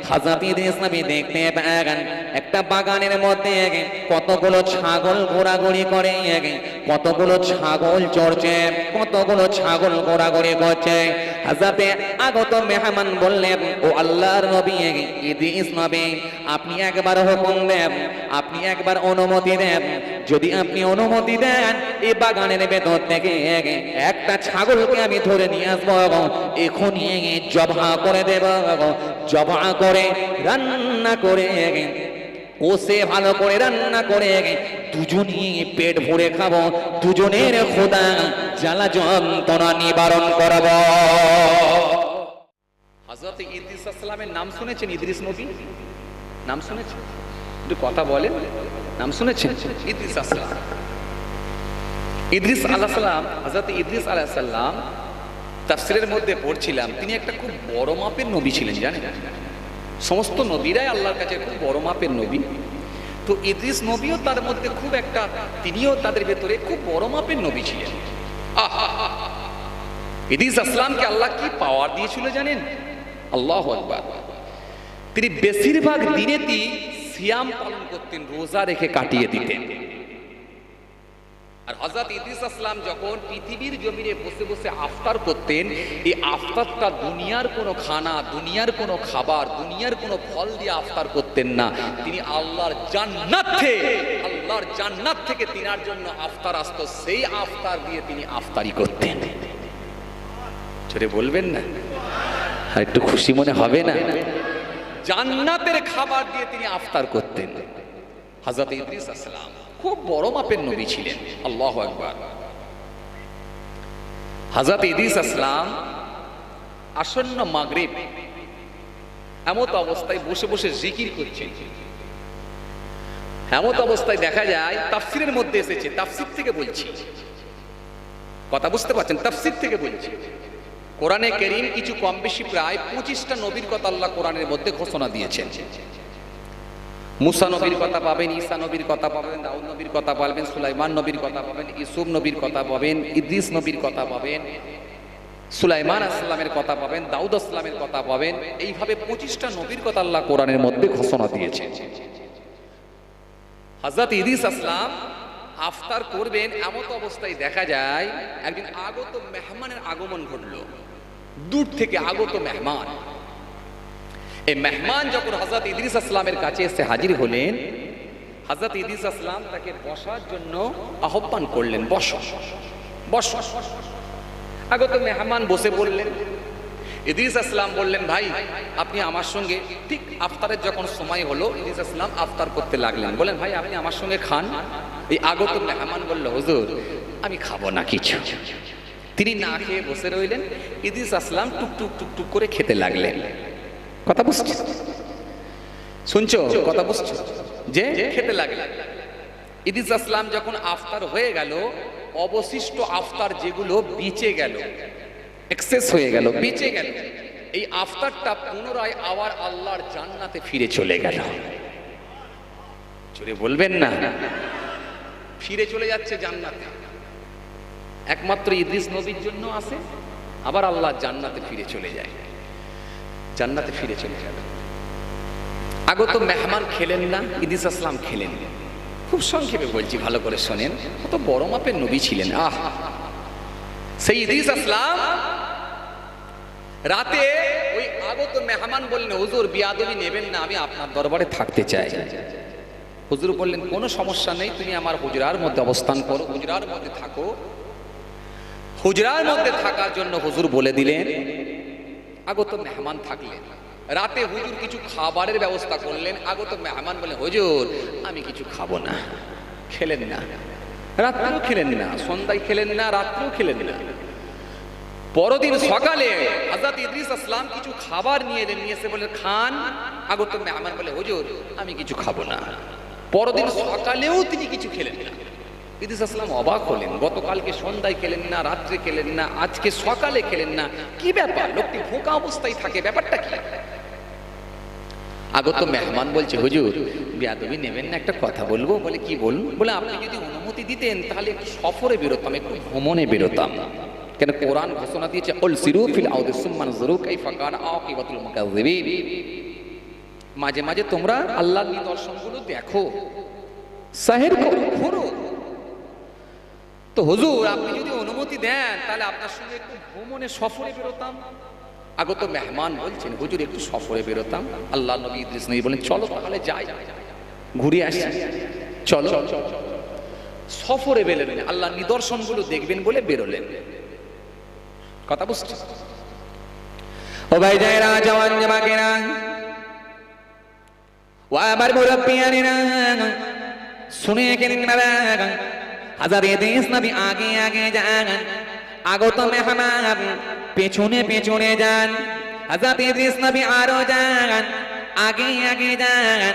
হযরত ইদ্রিস নবী দেখতে পেলেন একটা বাগানের মধ্যে কতগুলো ছাগল ঘোরাঘুরি করে, কতগুলো ছাগল চড়ছে, কতগুলো ছাগল ঘোরাঘুরি করছে। হযরতে আগত মেহমান বললেন, ও আল্লাহর নবী ইদ্রিস নবী, আপনি একবার হুকুম দেন, আপনি একবার অনুমতি দেন। যদি আপনি অনুমতি দেন, এই বাগানের ভেতর থেকে একটা ছাগলকে আমি ধরে নিয়ে আসবো, এখনই জবাহ করে দেব, জবাহ করে রান্না করে কষে ভালো করে রান্না করে দুজনই পেট ভরে খাবো, দুজনের খোদা জ্বালা যন্ত্রণা নিবারণ করব। হযরত ইদ্রিস আলাইহিস সালামের নাম শুনেছেন? ইদ্রিস নবী নাম শুনেছেন? একটু কথা বলেন, নাম শুনেছেন? ইদ্রিস আলাইহিস সালাম, ইদ্রিস আলাইহিস সালাম, হযরত ইদ্রিস আলাইহিস সালাম তাফসীরের মধ্যে পড়ছিলাম, তিনি একটা খুব বড় মাপের নবী ছিলেন, জানেন? সমস্ত নবীরাই আল্লাহর কাছে খুব বড় মাপের নবী, তো ইদ্রিস নবীও তার মধ্যে খুব একটা, তিনিও তাদের ভেতরে খুব বড় মাপের নবী ছিলেন। ইদ্রিস আসলামকে আল্লাহ কি পাওয়ার দিয়েছিল জানেন? আল্লাহু আকবার। তিনি বেশিরভাগ দিনেই সিয়াম পালন করতেন, রোজা রেখে কাটিয়ে দিতেন। আর হযরত ইদ্রিস আসলাম যখন পৃথিবীর জমিনে বসে বসে আফতার করতেন, এই আফতারটা দুনিয়ার কোনো খানা, দুনিয়ার কোনো খাবার, দুনিয়ার কোনো ফল দিয়ে আফতার করতেন না। তিনি আল্লাহর জান্নাত থেকে তিনার জন্য আফতার আসতো, সেই আফতার দিয়ে তিনি আফতারি করতেন। জোরে বলবেন না? আর একটু খুশি মনে হবে না? জান্নাতের খাবার দিয়ে তিনি আফতার করতেন। হযরত ইদ্রিস আসলাম খুব বড় মাপের নবী ছিলেন। আল্লাহু আকবার। হযরত ইদ্রিস আসলাম আসন্ন মাগরিব এমত অবস্থায় বসে বসে জিকির করছেন। এমত অবস্থায় দেখা যায়, তাফসীরের মধ্যে এসেছে, তাফসীর থেকে বলছি, কথা বুঝতে পারছেন? তাফসীর থেকে বলছি। কোরআনে কারীম কিছু কম বেশি প্রায় 25টা নবীর কথা আল্লাহ কোরআনের মধ্যে ঘোষণা দিয়েছেন। মুসা নবীর কথা পাবেন, ঈসা নবীর কথা পাবেন, দাউদ নবীর কথা পাবেন, সুলাইমান নবীর কথা পাবেন, ইউসুফ নবীর কথা পাবেন, ইদ্রিস নবীর কথা পাবেন, সুলাইমান আসলামের কথা পাবেন, দাউদ আসলামের কথা পাবেন। এইভাবে 25টা নবীর কথা আল্লাহ কোরআনের মধ্যে ঘোষণা দিয়েছেন। হযরত ইদ্রিস আসলাম আফতার করবেন, এমত অবস্থায় দেখা যায় একজন আগত মেহমানের আগমন ঘটল, দূর থেকে আগত মেহমান। এই মেহমান যখন হযরত ইদ্রিস আসলামের কাছে এসে হাজির হলেন, হযরত ইদ্রিস আসলাম তাকে বসার জন্য আহ্বান করলেন, বসো বসো। আগত মেহমান বসে বললেন। ইদ্রিস আসলাম বললেন, ভাই আপনি আমার সঙ্গে, ঠিক আফতারের যখন সময় হলো, ইদ্রিস আসলাম আফতার করতে লাগলেন, বলেন ভাই আপনি আমার সঙ্গে খান। এই আগত মেহমান বলল, হুজুর আমি খাবো না কিছু। তিনি না খেয়ে বসে রইলেন। ইদ্রিস আসলাম টুকটুক টুকটুক করে খেতে লাগলেন। কথা বুঝছো? শুনছো? কথা বুঝছো? যে খেতে লাগলেন। ইদ্রিস আসলাম যখন আফতার হয়ে গেল, অবশিষ্ট আফতার যেগুলো বেঁচে গেল, এক্সেস হয়ে গেল, বেঁচে গেল, এই আফতারটা পুনরায় আবার আল্লাহর জান্নাতে ফিরে চলে গেল। জোরে বলবেন না? ফিরে চলে যাচ্ছে জান্নাতে। একমাত্র ইদ্রিস নবীর জন্য আসে, আবার আল্লাহ জান্নাতে ফিরে চলে যায়, জান্নাতে ফিরে চলে গেল। আগত মেহমান খেলেন না, ইদ্রিস আসলাম খেলেন। খুব সংক্ষেপে বলছি, ভালো করে শোনেন, কত বড় মাপের নবী ছিলেন। সেই ইদ্রিস আসলাম রাতে ওই আগত মেহমান বললেন, হুজুর বিয়াদবি নেবেন না, আমি আপনার দরবারে থাকতে চাই। হুজুর বললেন, কোনো সমস্যা নেই, তুমি আমার হুজরার মধ্যে অবস্থান করো, হুজরার মধ্যে থাকো। হুজরার মধ্যে থাকার জন্য হুজুর বলে দিলেন। আগত মেহমান থাকলেন, রাতে হুজুর কিছু খাবারের ব্যবস্থা করলেন। আগত মেহমান বলে, হুজুর আমি কিছু খাবো না। খেলেন না, রাত্রেও খেলেন না, সন্ধ্যায় খেলেন না, রাত্রেও খেলেন না। পরদিন সকালে হযরত ইদ্রিস আসলাম কিছু খাবার নিয়ে এলেন, নিয়ে এসে বলে খান। আগত মেহমান বলে, হুজুর আমি কিছু খাবো না। পরদিন সকালেও তিনি কিছু খেলেন না। ইদ্রিস আসলাম অবাক হলেন, গতকালকে সন্ধ্যায় খেলেন না, রাত্রে খেলেন না, আজকে সকালে খেলেন না, কি ব্যাপার? লোকটি ভোকা অবস্থায় থাকে, ব্যাপারটা কি? আগত মেহমান বলছে, হুজুর বেয়াদবি নেবেন না, একটা কথা বলবো। বলে, কি বলুন? বলে, আপনি যদি অনুমতি দিতেন তাহলে একটু সফরে বেরোতাম, একটু ভ্রমণে বেরোতাম। কেন কোরআন ঘোষণা দিয়েছে, কুল সিরু ফিল আরদি সুম্মা নজুরু কাইফা কানা আকিবাতুল মুকাজ্জিবিন। মাঝে মাঝে তোমরা আল্লাহর নিদর্শনগুলো দেখো, সাহের ঘোরো। তো হুজুর আপনি যদি অনুমতি দেন তাহলে আপনার সঙ্গে একটু ভ্রমণে সফরে বেরোতাম। আগত মেহমান বলছেন হুজুর একটু সফরে বেরোতাম। আল্লাহ নবী ইদ্রিস নবী বলেন চলো তাহলে যাই, ঘুরে আসি, চলো। সফরে বেরোলেন, আল্লাহ নিদর্শনগুলো দেখবেন বলে বেরোলেন। কথা বুঝছেন? ও ভাই যায়রা, জওয়ান জামাকেরা, ও আমার মুরব্বিয়ানেরা, শুনে গেলেন বাবা, হযরত ইদ্রিস নবী আগে আগে যান, আগত মেহমান পেছনে পেছনে যান। হযরত ইদ্রিস নবী আরো যান, আগে আগে যান,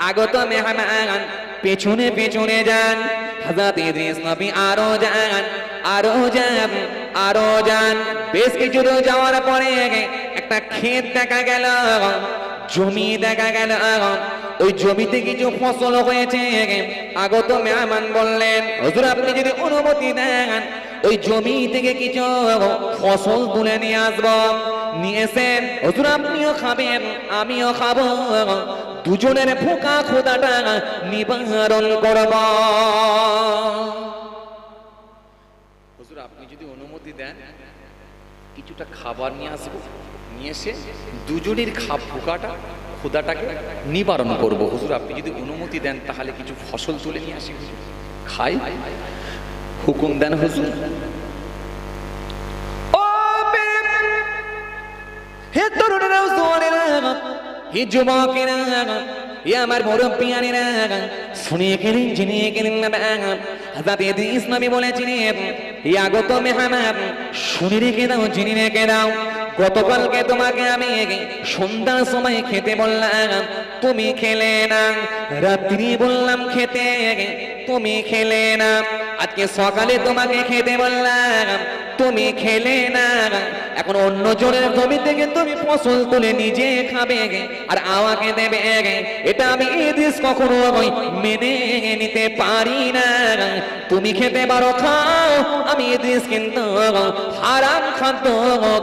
আগত মেহমান পেছনে পেছনে যান। হযরত ইদ্রিস নবী আরো যান, আরো যান, আরো যান। বেশ কিছু দূর যাওয়ার পরে একটা ক্ষেত দেখা গেল, জমি দেখা গেল। ওই জমিতে কিছু ফসল হয়েছে। আগত মেহমান বললেন হুজুর আপনি যদি অনুমতি দেন ওই জমি থেকে কিছু ফসল তুলে নিয়ে আসবো। নিয়েছেন হুজুর, আপনিও খাবেন আমিও খাবো, দুজনের ভোকা ক্ষুধাটা নিবারণ করব। হুজুর আপনি যদি অনুমতি দেন কিছুটা খাবার নিয়ে আসবো, নিয়ে এসে দুজনের ভোকাটা ক্ষুধাটাকে নিবারণ করবো। হুজুর আপনি যদি অনুমতি দেন তাহলে কিছু ফসল তুলে নিয়ে আসি, খাই, হুকুম দেন হুজুর। ও হে তরুণেরা, জওয়ানেরা, হে যুবকেরা, হে আমার মুরব্বিয়ানেরা, শুনে গেলেন জেনে গেলেন না। হযরত ইদ্রিস নবী বলেছিলেন হে আগত মেহমান শুনে রেখে দাও, জেনে রেখে দাও, গতকালকে তোমাকে আমি সন্ধ্যার সময় খেতে বললাম, তুমি খেলে না। রাত্রি বললাম খেতে, তুমি খেলে না। আজকে সকালে তোমাকে খেতে বললাম, তুমি খেলে না। এখন অন্য জনের জমি থেকে তুমি ফসল তুলে নিজে খাবে আর আমাকে দেবে, এটা আমি ইদ্রিস কখনো মেনে নিতে পারি না। তুমি খেতে পারো খাও, আমি ইদ্রিস কিন্তু হারাম খাদ্য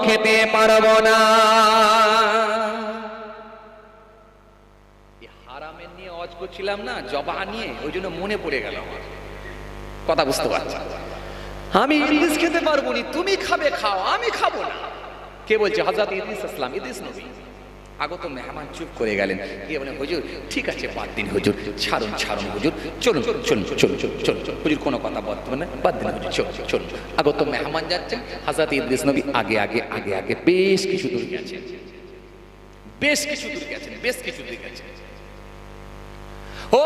খেতে পারবো না। হারামের নিয়ে ওয়াজ করছিলাম না, জবা নিয়ে, ওই জন্য মনে পড়ে গেল। কথা বুঝতে পারছি? আমি ইদ্রিস খেতে পারবো না, তুমি খাবে খাও, আমি খাবো না। কে বলছে? হযরত ইদ্রিস আসলাম, ইদ্রিস নবী। আগত মেহমান চুপ করে গেলেন, গিয়ে বলেন হুজুর ঠিক আছে বাদ দিন হুজুর, ছাড়ুন ছাড়ুন হুজুর, চলুন চলুন চলুন চলুন চলুন হুজুর, কোনো কথা বলতে না, বাদ দিন হুজুর, চলুন চলুন। আগত মেহমান যাচ্ছেন, হযরত ইদ্রিস নবী আগে আগে আগে আগে বেশ কিছু দূর গেছেন, বেশ কিছু দূর গেছেন, বেশ কিছু দূর গেছেন। ও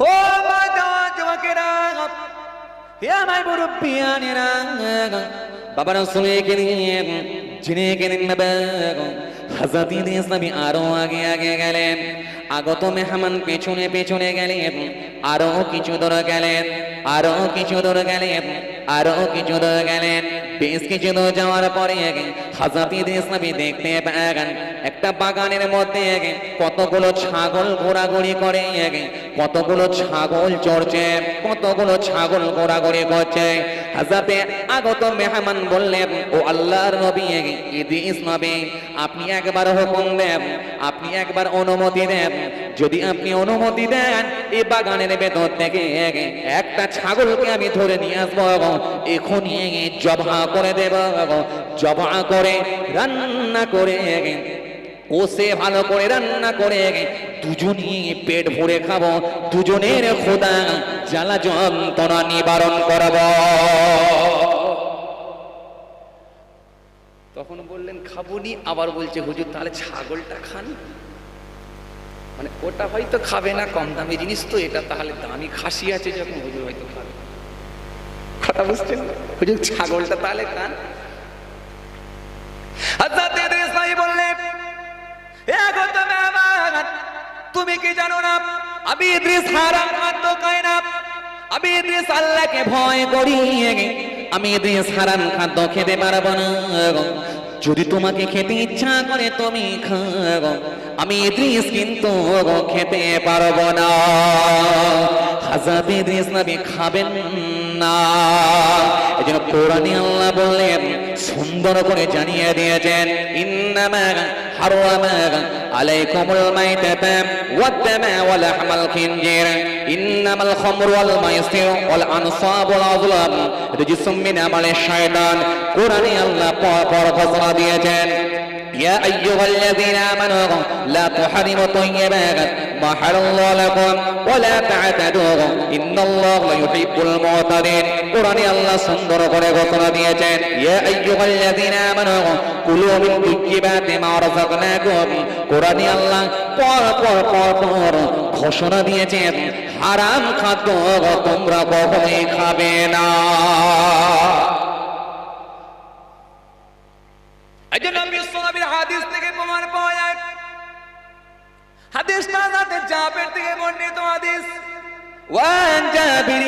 ও যুবকেরা, হে আমার মুরব্বিয়ানেরা, বাবারা শুনে গেলেন জেনে গেলেন না। হযরত ইদ্রিস নবী আরো আগে আগে গেলেন, আগত মেহমান পেছনে পেছনে গেলেন, আরো কিছু দূর গেলেন, আরো কিছু দূর গেলেন, আরো কিছু দূর গেলেন। বেশ কিছু দূর যাওয়ার পরে হযরত ইদ্রিস নবী দেখতে পেলেন একটা বাগানের মধ্যে কতগুলো ছাগল ঘোরাঘুরি করে, কতগুলো ছাগল চড়ছে, কতগুলো ছাগল ঘোরাঘুরি করছে। হযরত আগত মেহমান বললেন ও আল্লাহর নবী ইদ্রিস নবী, আপনি একবার হুকুম দেন, আপনি একবার অনুমতি দেন। যদি আপনি অনুমতি দেন এই বাগানের ভেতর থেকে একটা ছাগলকে আমি ধরে নিয়ে আসবো, এখনই জবাহ করে দেব, জবাহ করে রান্না করে কষে ভালো করে রান্না করে দুজনই পেট ভরে খাবো, দুজনের ক্ষুধা জ্বালা যন্ত্রণা নিবারণ করব। তখন বললেন খাবনি, আবার বলছে হুজুর তাহলে ছাগলটা খান। মানে ওটা হয়তো খাবে না, কম দামি জিনিস তো, এটা তাহলে দামি খাসি আছে যখন, হুজুর হয়তো খাবে। কথা বুঝছেন? হুজুর ছাগলটা তাহলে খান। হযরত ইদ্রিস নবী বললেন হে আগত মেহমান, তুমি কি জানো না আমি ইদ্রিস হারাম খাদ্য খাই না, আমি ইদ্রিস আল্লাহকে ভয় করি, আমি ইদ্রিস হারাম খাদ্য খেতে পারবো না। যদি তোমাকে খেতে ইচ্ছা করে তুমি খাও, আমি ইদ্রিস কিন্তু খেতে পারবো না। হযরত ইদ্রিস নবী খাবেন ফিন্নার। এজন্য কোরআনে আল্লাহ বললেন, সুন্দর করে জানিয়ে দিয়েছেন, ইন্নামা হারামা আলাইকুমুল মাইতাতা ওয়াদ-দামা ওয়া লাহমাল খিনজির ইন্নামাল খামরু ওয়াল মাইসির ওয়াল আনসাবু ওয়াল আযলাম রিজসুম মিন আমালিশ শায়তান। কোরআনে আল্লাহ পর ঘোষণা দিয়েছেন, ইয়া আইয়ুহাল্লাযীনা আমানু লা তুহারিমু তাইয়্যিবাত মা হারাল্লাহু লাকুম ওয়া লা তা'তাদু ইন্নাল্লাহা লা ইউহিব্বুল মু'তাদিন। কোরআনে আল্লাহ সুন্দর করে ঘোষণা দিয়েছেন, ইয়া আইয়ুহাল্লাযীনা আমানু কুলু মিন তাইয়্যিবাতি মা রাযাকনাকুম। কোরআনে আল্লাহ পর ঘোষণা দিয়েছেন, হারাম খাদ্য তোমরা কখনোই খাবে না। একজন নবী সাহাবীর হাদিস থেকে প্রমাণ পাওয়া যায়। হাদিসটা যাতে জাবের থেকে বর্ণিত হাদিস। وعن جابر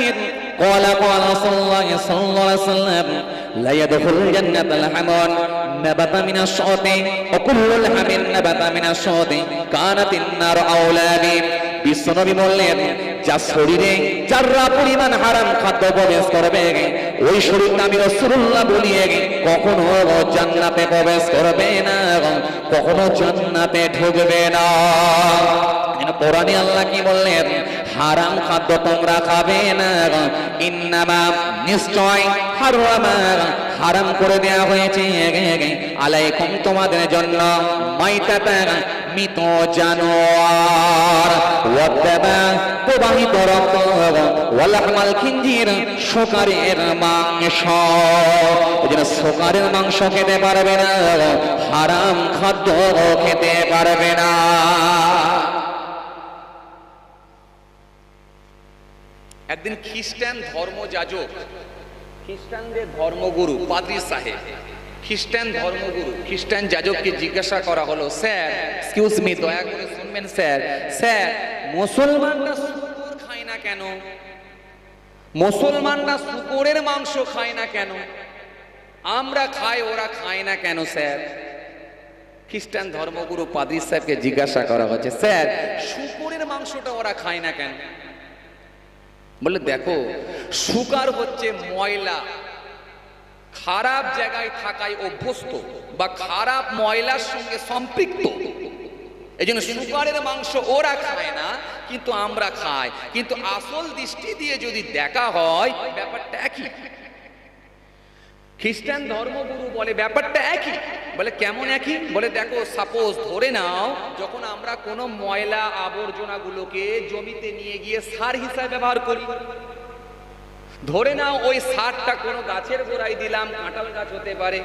قال قال رسول الله صلى الله عليه وسلم لا يدخل الجنة لحم نبت من الشوط وكل لحم نبت من الشوط كانت النار أولى به। বিশ্বনবী বললেন, যার শরীরে যারা পরিমাণ হারাম খাদ্য প্রবেশ করবে ওই শরীরটা আমি রাসূলুল্লাহ বলিয়ে কখনো জান্নাতে প্রবেশ করবে না, কখনো জান্নাতে ঢুকবে না। কোরআনে আল্লাহ কি বললেন, হারাম খাদ্য তোমরা খাবে না। ইন্নামা নিশ্চয় হারামা হারাম করে দেয়া হয়েছে আলাইকুম তোমাদের জন্য মাইতাতা মৃত জানোয়ার ওয়াদাবা প্রবাহিত রক্ত ওয়া লাহমাল খিনজির শুকরের মাংস। এজন্য শুকরের মাংস খেতে পারবে না, হারাম খাদ্য খেতে পারবে না। একদিন খ্রিস্টান ধর্মযাজক, খ্রিস্টানদের ধর্মগুরু পাদ্রী সাহেব, খ্রিস্টান ধর্মগুরু খ্রিস্টান যাজককে জিজ্ঞাসা করা হলো, স্যার এক্সকিউজ মি, দয়া করে শুনবেন স্যার, স্যার মুসলমানরা শুকর খায় না কেন? মুসলমানরা শুকরের মাংস খায় না কেন? আমরা খাই, ওরা খায় না কেন স্যার? খ্রিস্টান ধর্মগুরু পাদ্রী সাহেবকে জিজ্ঞাসা করা হচ্ছে, স্যার শুকরের মাংসটা ওরা খায় না কেন? বলে, দেখো শুকর হচ্ছে ময়লা, খারাপ জায়গায় থাকায় অভ্যস্ত বা খারাপ ময়লার সঙ্গে সম্পৃক্ত। এই জন্য শুকরের মাংস ওরা খায় না, কিন্তু আমরা খাই। কিন্তু আসল দৃষ্টি দিয়ে যদি দেখা হয় ব্যাপারটা একই। খ্রিস্টান ধর্মগুরু বলে ব্যাপারটা একই। বলে কেমন একই? বলে দেখো, সাপোজ ধরে নাও, যখন আমরা কোনো ময়লা আবর্জনাগুলোকে জমিতে নিয়ে গিয়ে সার হিসাবে ব্যবহার করি, ধরে নাও ওই সারটা কোনো গাছের গোড়ায় দিলাম, কাঁঠাল গাছ হতে পারে,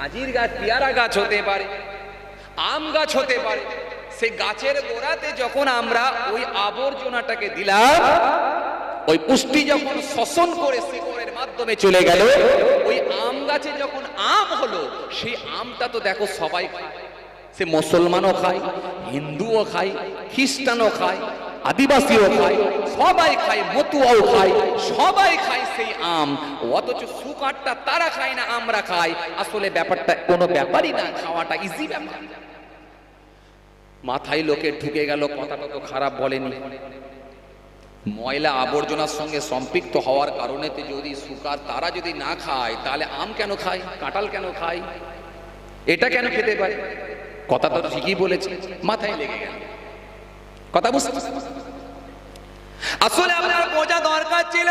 আজির গাছ, পেয়ারা গাছ হতে পারে, আম গাছ হতে পারে। সেই গাছের গোড়াতে যখন আমরা ওই আবর্জনাটাকে দিলাম, ওই পুষ্টি যখন শোষণ করে শিকড়ের মাধ্যমে চলে গেল, ওই আম গাছে যখন আম হলো, সেই আমটা তো দেখো সবাই খায়। সে মুসলমানও খায়, হিন্দুও খায়, খ্রিস্টানও খায়, আদিবাসীও খায়, সবাই খায়, মতুয়াও খায়, সবাই খায় সেই আম। অথচ শুকরটা তারা খায় না, আমরা খাই। আসলে ব্যাপারটা কোনো ব্যাপারই না, খাওয়াটা ইজি ব্যাপার। মাথায় লোকের ঢুকে গেল, কথাটা তো খারাপ বলেনি। ময়লা আবর্জনার সঙ্গে সম্পৃক্ত হওয়ার কারণে যদি শুকর তারা যদি না খায়, তাহলে আম কেন খায়, কাঁঠাল কেন খায়, এটা কেন খেতে পারে? কথাটা তো ঠিকই বলেছে, মাথায় লেগে গেল। কথা বুঝতে আসলে আপনার বোঝা দরকার ছিল,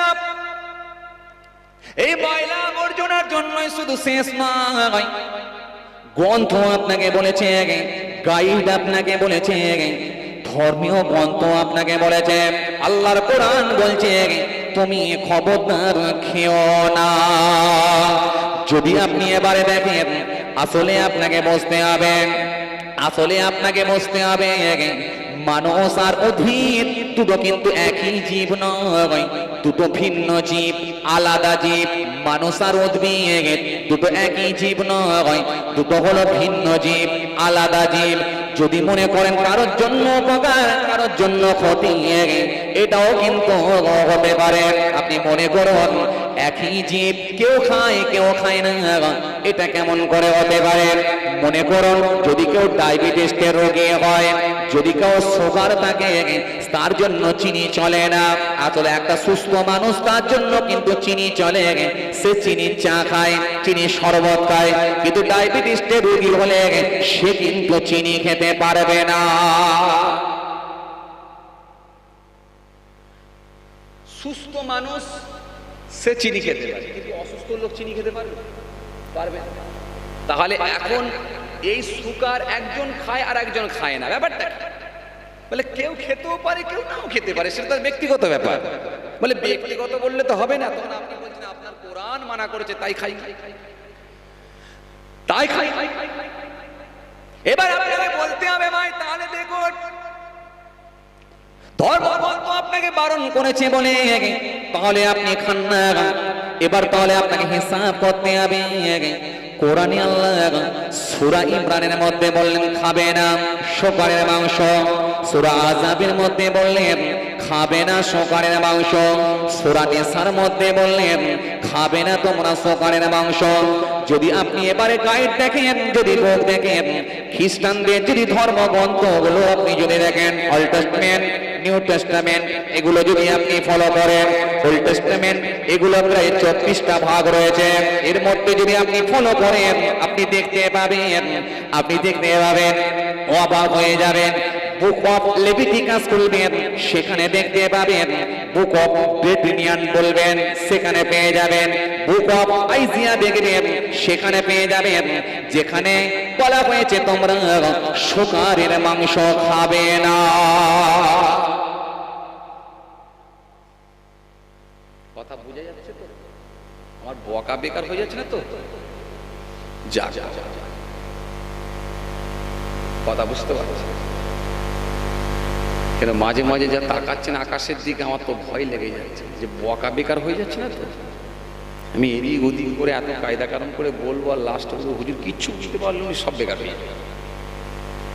এই ময়লা আবর্জনার জন্যই শুধু শেষ নয়, গ্রন্থ আপনাকে বলেছে, গাইড আপনাকে বলেছে, ধর্মীয় গ্রন্থ আপনাকে বলেছে, আল্লাহর কোরআন বলছে তুমি খবরদার খেও না। যদি আপনি এবারে দেখেন, আসলে আপনাকে বুঝতে হবে, আসলে আপনাকে বুঝতে হবে মানুষ আর উদ্ভিদ দুটো কিন্তু একই জীব নয়, দুটো ভিন্ন জীব, আলাদা জীব। মানুষ আর উদ্ভিদ দুটো একই জীব নয়, দুটো হলো ভিন্ন জীব, আলাদা জীব। যদি মনে করেন কারোর জন্য উপকার, কারোর জন্য ক্ষতি, এটাও কিন্তু হতে পারে। আপনি মনে করুন একই জীব, কেউ খায় কেউ খায় না, এটা কেমন করে হতে পারে? মনে করুন যদি কেউ ডায়াবেটিসের রোগী হয়, যদি কেউ সুগার থাকে তার জন্য চিনি চলে না। আসলে একটা সুস্থ মানুষ তার জন্য কিন্তু চিনি চলে, সে চিনি চা খায়, চিনি শরবত খায়, কিন্তু ডায়াবেটিস রোগী হলে সে কিন্তু চিনি খেতে পারবে না। সুস্থ মানুষ সে চিনি খেতে পারে, কিন্তু অসুস্থ লোক চিনি খেতে পারবে না। তাহলে এখন এই সুগার একজন খায় আর একজন খায় না, ব্যাপারটা বলে কেউ খেতেও পারে কেউ নাও খেতে পারে, সেটা তার ব্যক্তিগত ব্যাপার। বলে ব্যক্তিগত বললে তো হবে না, তখন আপনি বলছেন আপনার কোরআন মানা করেছে তাই খাই তাই খাই। এবার আপনাকে বলতে হবে ভাই তাহলে দেখুন ধর্মগ্রন্থ আপনাকে বারণ করেছে বলে তাহলে আপনি খান না। এবার তাহলে আপনাকে হিসাব করতে হবে। কোরআনে আল্লাহ সূরা ইমরানের মধ্যে বললেন খাবে না শুকরের মাংস, সূরা আযাবের মধ্যে বললেন খাবে না শুকরের মাংস, সূরা নিসার মধ্যে বললেন খাবে না তোমরা শুকরের মাংস। যদি আপনি এবারে গাইড দেখেন, যদি বুক দেখেন, খ্রিস্টানদের যদি ধর্মগ্রন্থগুলো আপনি যদি দেখেন, অল টেস্টামেন্ট নিউ টেস্টামেন্ট এগুলো যদি আপনি ফলো করেন, ওল্ড টেস্টামেন্ট এগুলো প্রায় 34টা ভাগ রয়েছে, এর মধ্যে যদি আপনি ফলো করেন আপনি দেখতে পাবেন অবাক হয়ে যাবেন। বুক অফ লেভিটিকাস খুলবেন, সেখানে দেখতে পাবেন বুক অফ ডেটিনিয়ান বলবেন, সেখানে পেয়ে যাবেন বুক অফ আইজিয়া দেখবেন, সেখানে পেয়ে যাবেন যেখানে বলা হয়েছে তোমরা শুকরের মাংস খাবে না। কথা বুঝে যাচ্ছে তো? আমার বকা বেকার হয়ে যাচ্ছে না তো? যা কথা বুঝতে পারছি, কেন মাঝে মাঝে যা তাকাচ্ছেন আকাশের দিকে আমার তো ভয় লেগে যাচ্ছে যে বকা বেকার হয়ে যাচ্ছে না তো? আমি এদিক ওদিক করে এত কায়দা কারণ করে বলবো আর লাস্ট হুজুর কিচ্ছু বুঝতে পারলো না, সব বেকার হয়ে যাবে।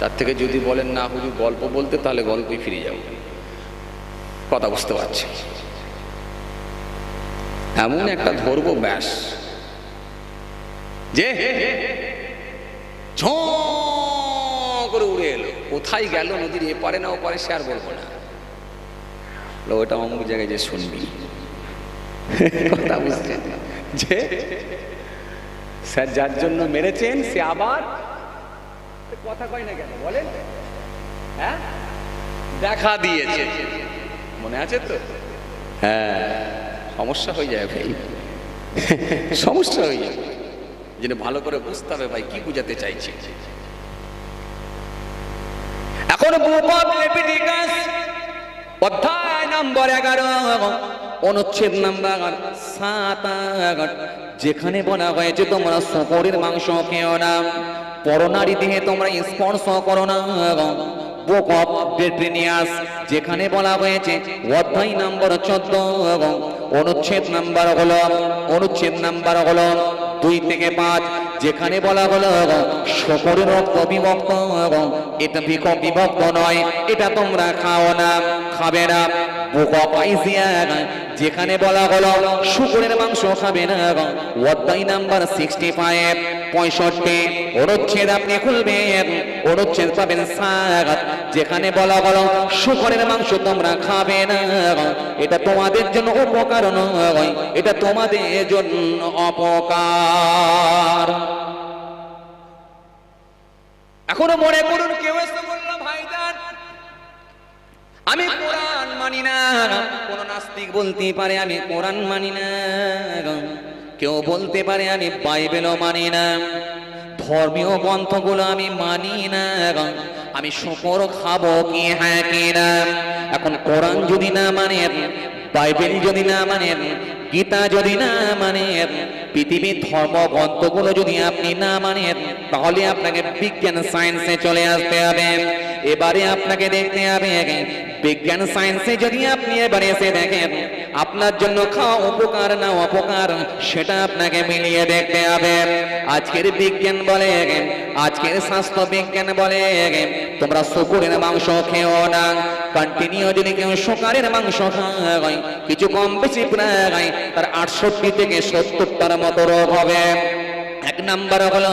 তার থেকে যদি বলেন না হুজুর গল্প বলতে, তাহলে গল্পই ফিরে যাবো। কথা বুঝতে পারছি, এমন একটা ধরবো ব্যাস যে ঝঁ করে উড়ে এলো, কোথায় গেল নদীর এপারে না ওপারে সে আর বলবো না, ওটা অমুক জায়গায় যে শুনবি। কথা বুঝছেন যে স্যার যার জন্য মেরেছেন সে আবার কথা কয় না কেন বলেন? হ্যাঁ দেখা দিয়েছে, মনে আছে তো? হ্যাঁ সমস্যা হয়ে যায় ভাই, সমস্যা হয়ে যায়, যেটা ভালো করে বুঝতে হবে ভাই কি বুঝাতে চাইছি। এখন বুক অফ লেভিটিকাস অধ্যায় নম্বর 11 অনুচ্ছেদ নাম্বার 7 যেখানে বলা হয়েছে তোমরা শুকরের মাংস খেও না, পরনারী দেহে তোমরা স্পর্শ করো না। বুক অফ ডেটিনিয়াস যেখানে বলা হয়েছে অধ্যায় নম্বর 14 অনুচ্ছেদ নাম্বার হলো 2 থেকে 5 যেখানে বলা হলো শুকরের রক্ত বিভক্ত, এটা বিভক্ত নয়, এটা তোমরা খাও না, খাবে না। বুক অফ আইজিয়া যেখানে বলা হলো শুকরের মাংস খাবে না, অধ্যায় নাম্বার 65 অনুচ্ছেদ আপনি খুলবেন, অনুচ্ছেদ পাবেন 7 যেখানে বলা হলো শুকরের মাংস তোমরা খাবে না, এটা তোমাদের জন্য উপকার নয়, এটা তোমাদের জন্য অপকার। এখনো মনে করুন কেউ এসে বলল ভাইজান আমি কোরআন মানি না, কোন নাস্তিক বলতে পারে আমি কোরআন মানি না, কেউ বলতে পারে আমি বাইবেলও মানি না, ধর্মীয় গ্রন্থগুলো আমি মানি না, আমি শুকর খাবো কি হ্যাঁ কি না? এখন কোরআন যদি না মানেন, বাইবেল যদি না মানেন, গীতা যদি না মানেন, পৃথিবীর ধর্মগ্রন্থগুলো যদি আপনি না মানেন, তাহলে আপনাকে বিজ্ঞান সায়েন্সে চলে আসতে হবে। এবারে আপনাকে দেখতে হবে বিজ্ঞান সায়েন্সে যদি আপনি এবারে এসে দেখেন আপনার জন্য খাওয়া উপকার না অপকার, সেটা আপনাকে মিলিয়ে দেখতে হবে। আজকের বিজ্ঞান বলে, আজকের স্বাস্থ্য বিজ্ঞান বলে তোমরা শুকরের মাংস খেও না। কন্টিনিউ যদি কেউ শুকরের মাংস খায়, কিছু কম বেশি প্রায় তার 68 থেকে 70টার মতো রোগ হবে। 1 নাম্বার হলো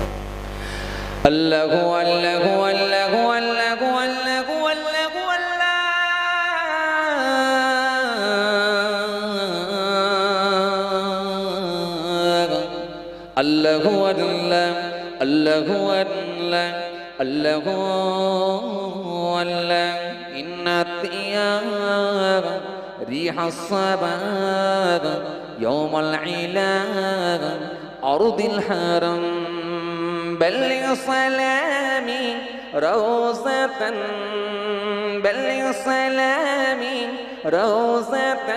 আল্লাহু আল্লাহু আল্লাহু আল্লাহু আল্লাহু আল্লাহু আল্লাহু আল্লাহ আল্লাহু আল্লাহ আল্লাহু আল্লাহ ইন্নাতিয়ার রিহাস সাবাদ ইয়াউমাল ইলাদ আরদিল হারাম بلغ سلامي روزة بلغ سلامي روزة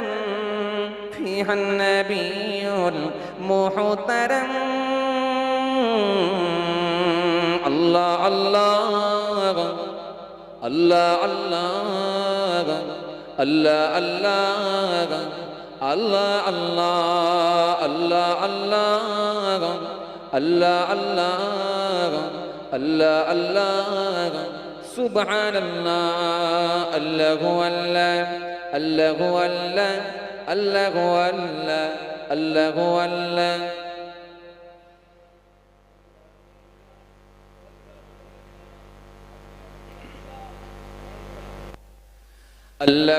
فيها النبي المحترم الله الله الله الله الله الله الله الله الله الله الله الله الله سبحان الله الله الله الله الله الله الله الله الله الله الله الله الله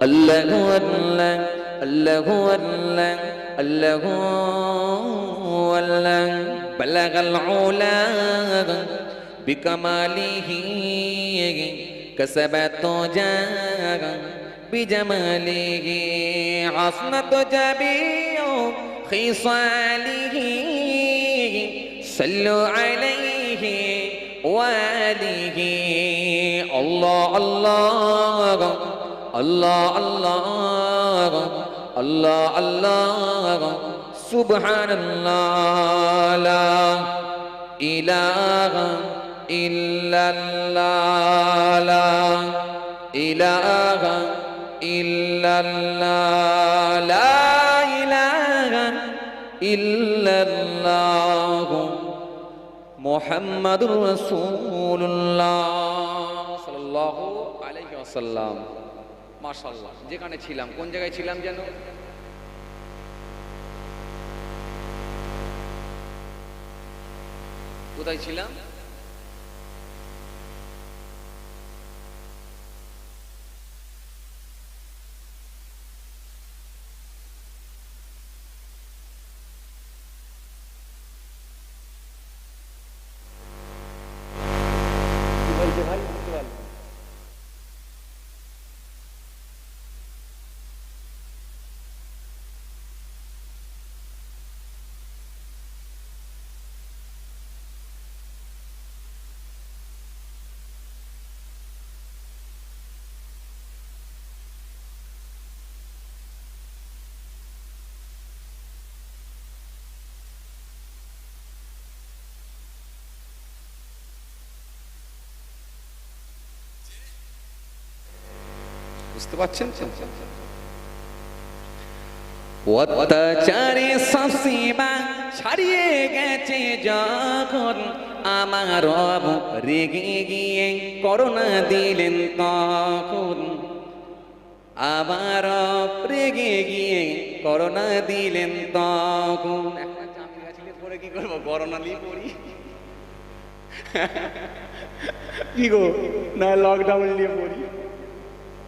الله الله الله الله الله الله بلغ العلا بكماله كسبت جاه بجماله حسنت جميع خصاله صلوا عليه وآله الله الله الله الله الله الله سبحان الله لا إله إلا الله لا إله إلا الله لا إله إلا الله محمد رسول الله صلى الله عليه وسلم মাশাআল্লাহ। যেখানে ছিলাম, কোন জায়গায় ছিলাম যেন? কোথায় ছিলাম? বুঝতে পারছেন? অত্যাচারে সীমা ছাড়িয়ে গেছে যখন আমার রব রেগে গিয়ে করোনা দিলেন তখন আমার রব রেগে গিয়ে করোনা দিলেন তখন। একটা জামি গাছিলে পরে কি করবো? করোনা নিয়ে পড়ি কি গো, না লকডাউন নিয়ে পড়ি।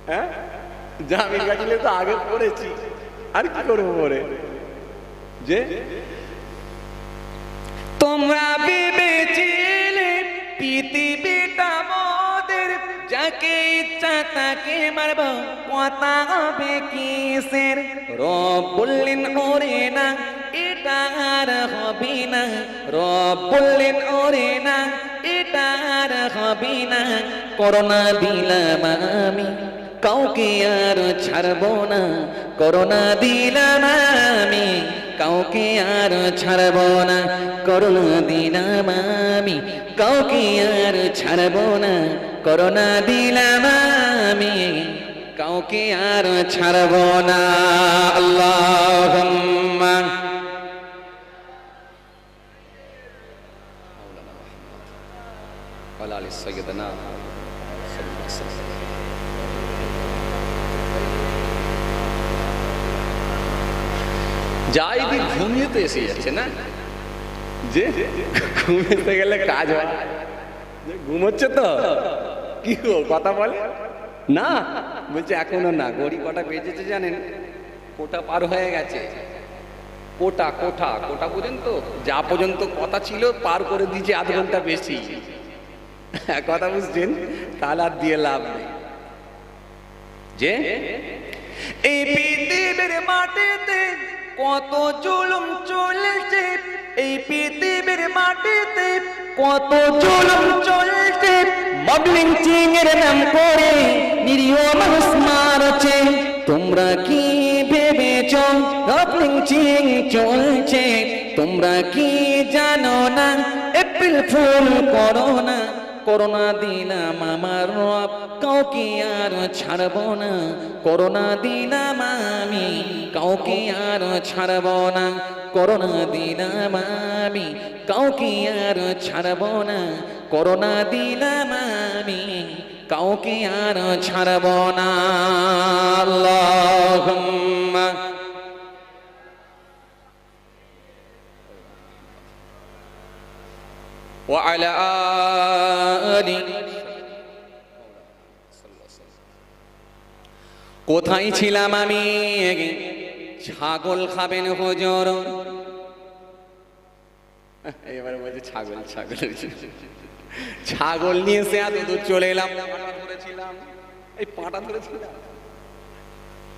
হ্যাঁ, জামিন গাছিলে তো আগে পড়েছি, আর কি করবো পরে? যে তোমরা ভেবেছিলে পৃথিবীটা মোদের, যাকে ইচ্ছা তাকে মারব, কথা হবে কিসের? রব বললেন ওরে না, এটা আর হবে না। রব বললেন ওরে না, এটা আর হবে না। করোনা দিলাম আমি, কাউকে আর ছাড়বো না। করোনা দিলাম আমি, কাউকে আর ছাড়বো না। করোনা দিলাম আমি, কাউকে আর ছাড়বো না। করোনা দিলাম আমি, কাউকে আর ছাড়বো না। আল্লাহুম্মা ওয়া আলা আলি সাইয়্যিদিনা সাল্লাল্লাহু আলাইহি ওয়াসাল্লাম। যাই দি ঘুমিয়ে তো এসে যাচ্ছে না, যে ঘুমিয়ে গেলে কাজ হয়, ঘুমোচ্ছে তো কি কথা বলে না, বলছে এখনো না, ঘড়ি কটা বেজেছে জানেন? কোটা পার হয়ে গেছে, কোটা কোটা কোটা পর্যন্ত, যা পর্যন্ত কথা ছিল পার করে দিয়েছে আধ ঘন্টা বেশি। কথা বুঝছেন? তাহলে আর দিয়ে লাভ নেই। যে এই পৃথিবীর মাটিতে কত জুলুম চলছে, এই পৃথিবীর মাটিতে কত জুলুম চলছে, মবলিং চিং এর নাম করে নিরীহ মানুষ মারছে। তোমরা কি ভেবেছ মবলিং চিং চলছে? তোমরা কি জানো না এপ্রিল ফুল করো না? করোনা দিলাম আমার রব, কাউকে আর ছাড়ব না। করোনা দিলাম আমি, কাউকে আর ছাড়ব না। করোনা দিলাম আমি, কাউকে আর ছাড়ব না। করোনা দিলাম আমি, কাউকে আর ছাড়ব না। আল্লাহুম্মা وعلى آله। কোথায় ছিলাম আমি? ছাগল খাবেন হুজুর? এবারে বলছে ছাগল ছাগল, ছাগল নিয়ে এসে এত দূর চলে এলাম। পাটা ধরেছিলাম, এই পাটা ধরেছিলাম,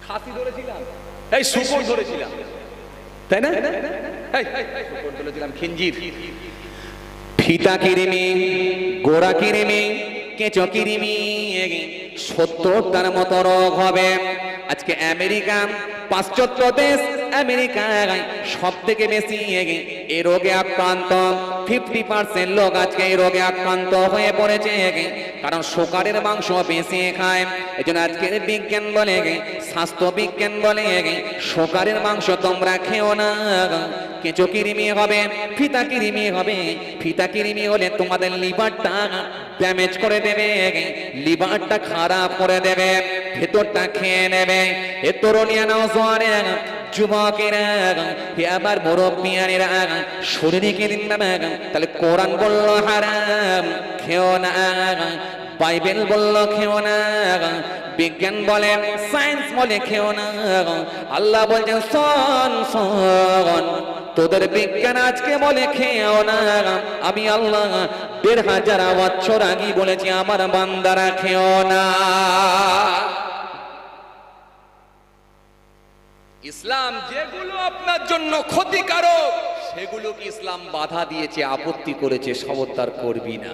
খাসি ধরেছিলাম, এই শুকর ধরেছিলাম, তাই না? শুকর ধরেছিলাম, খিঞ্জির, ফিতা কিরিমি, গোড়া কিরিমি, কেঁচো কিরিমি, 70টার মতো রোগ হবে। আজকে আমেরিকা, পাশ্চাত্য দেশ আমেরিকায় সব থেকে বেশি এই রোগে আক্রান্ত। 50% লোক আজকে এই রোগে আক্রান্ত হয়ে পড়েছে, কারণ শুকরের মাংস বেশি খায়। এই জন্য আজকের বিজ্ঞান বলে, স্বাস্থ্য বিজ্ঞান বলে, শুকরের মাংস তোমরা খেও না। কেঁচো কিরিমি হবে, ফিতা কিরিমি হবে। ফিতা কিরিমি হলে তোমাদের লিভারটা ড্যামেজ করে দেবে, লিভারটা খারাপ করে দেবে, ভেতরটা খেয়ে নেবে। এ তরুণিয়া নওজোয়ানেরা, যুবকেরা, আবার মুরব্বিয়ানেরা, শরীরকে দিন না। তাহলে কোরআন বলল হারাম, খেও না। বাইবেল বলল খেও না, বিজ্ঞান বলে, সায়েন্স বলে খেও না। আল্লাহ বলছেন শোন শোন, তোদের বিজ্ঞান আজকে বলে খেও না, আমি আল্লাহ 1500 বছর আগে বলেছি আমার বান্দারা খেও না। ইসলাম যেগুলো আপনার জন্য ক্ষতিকারক সেগুলোকে ইসলাম বাধা দিয়েছে, আপত্তি করেছে, খবরদার করবি না।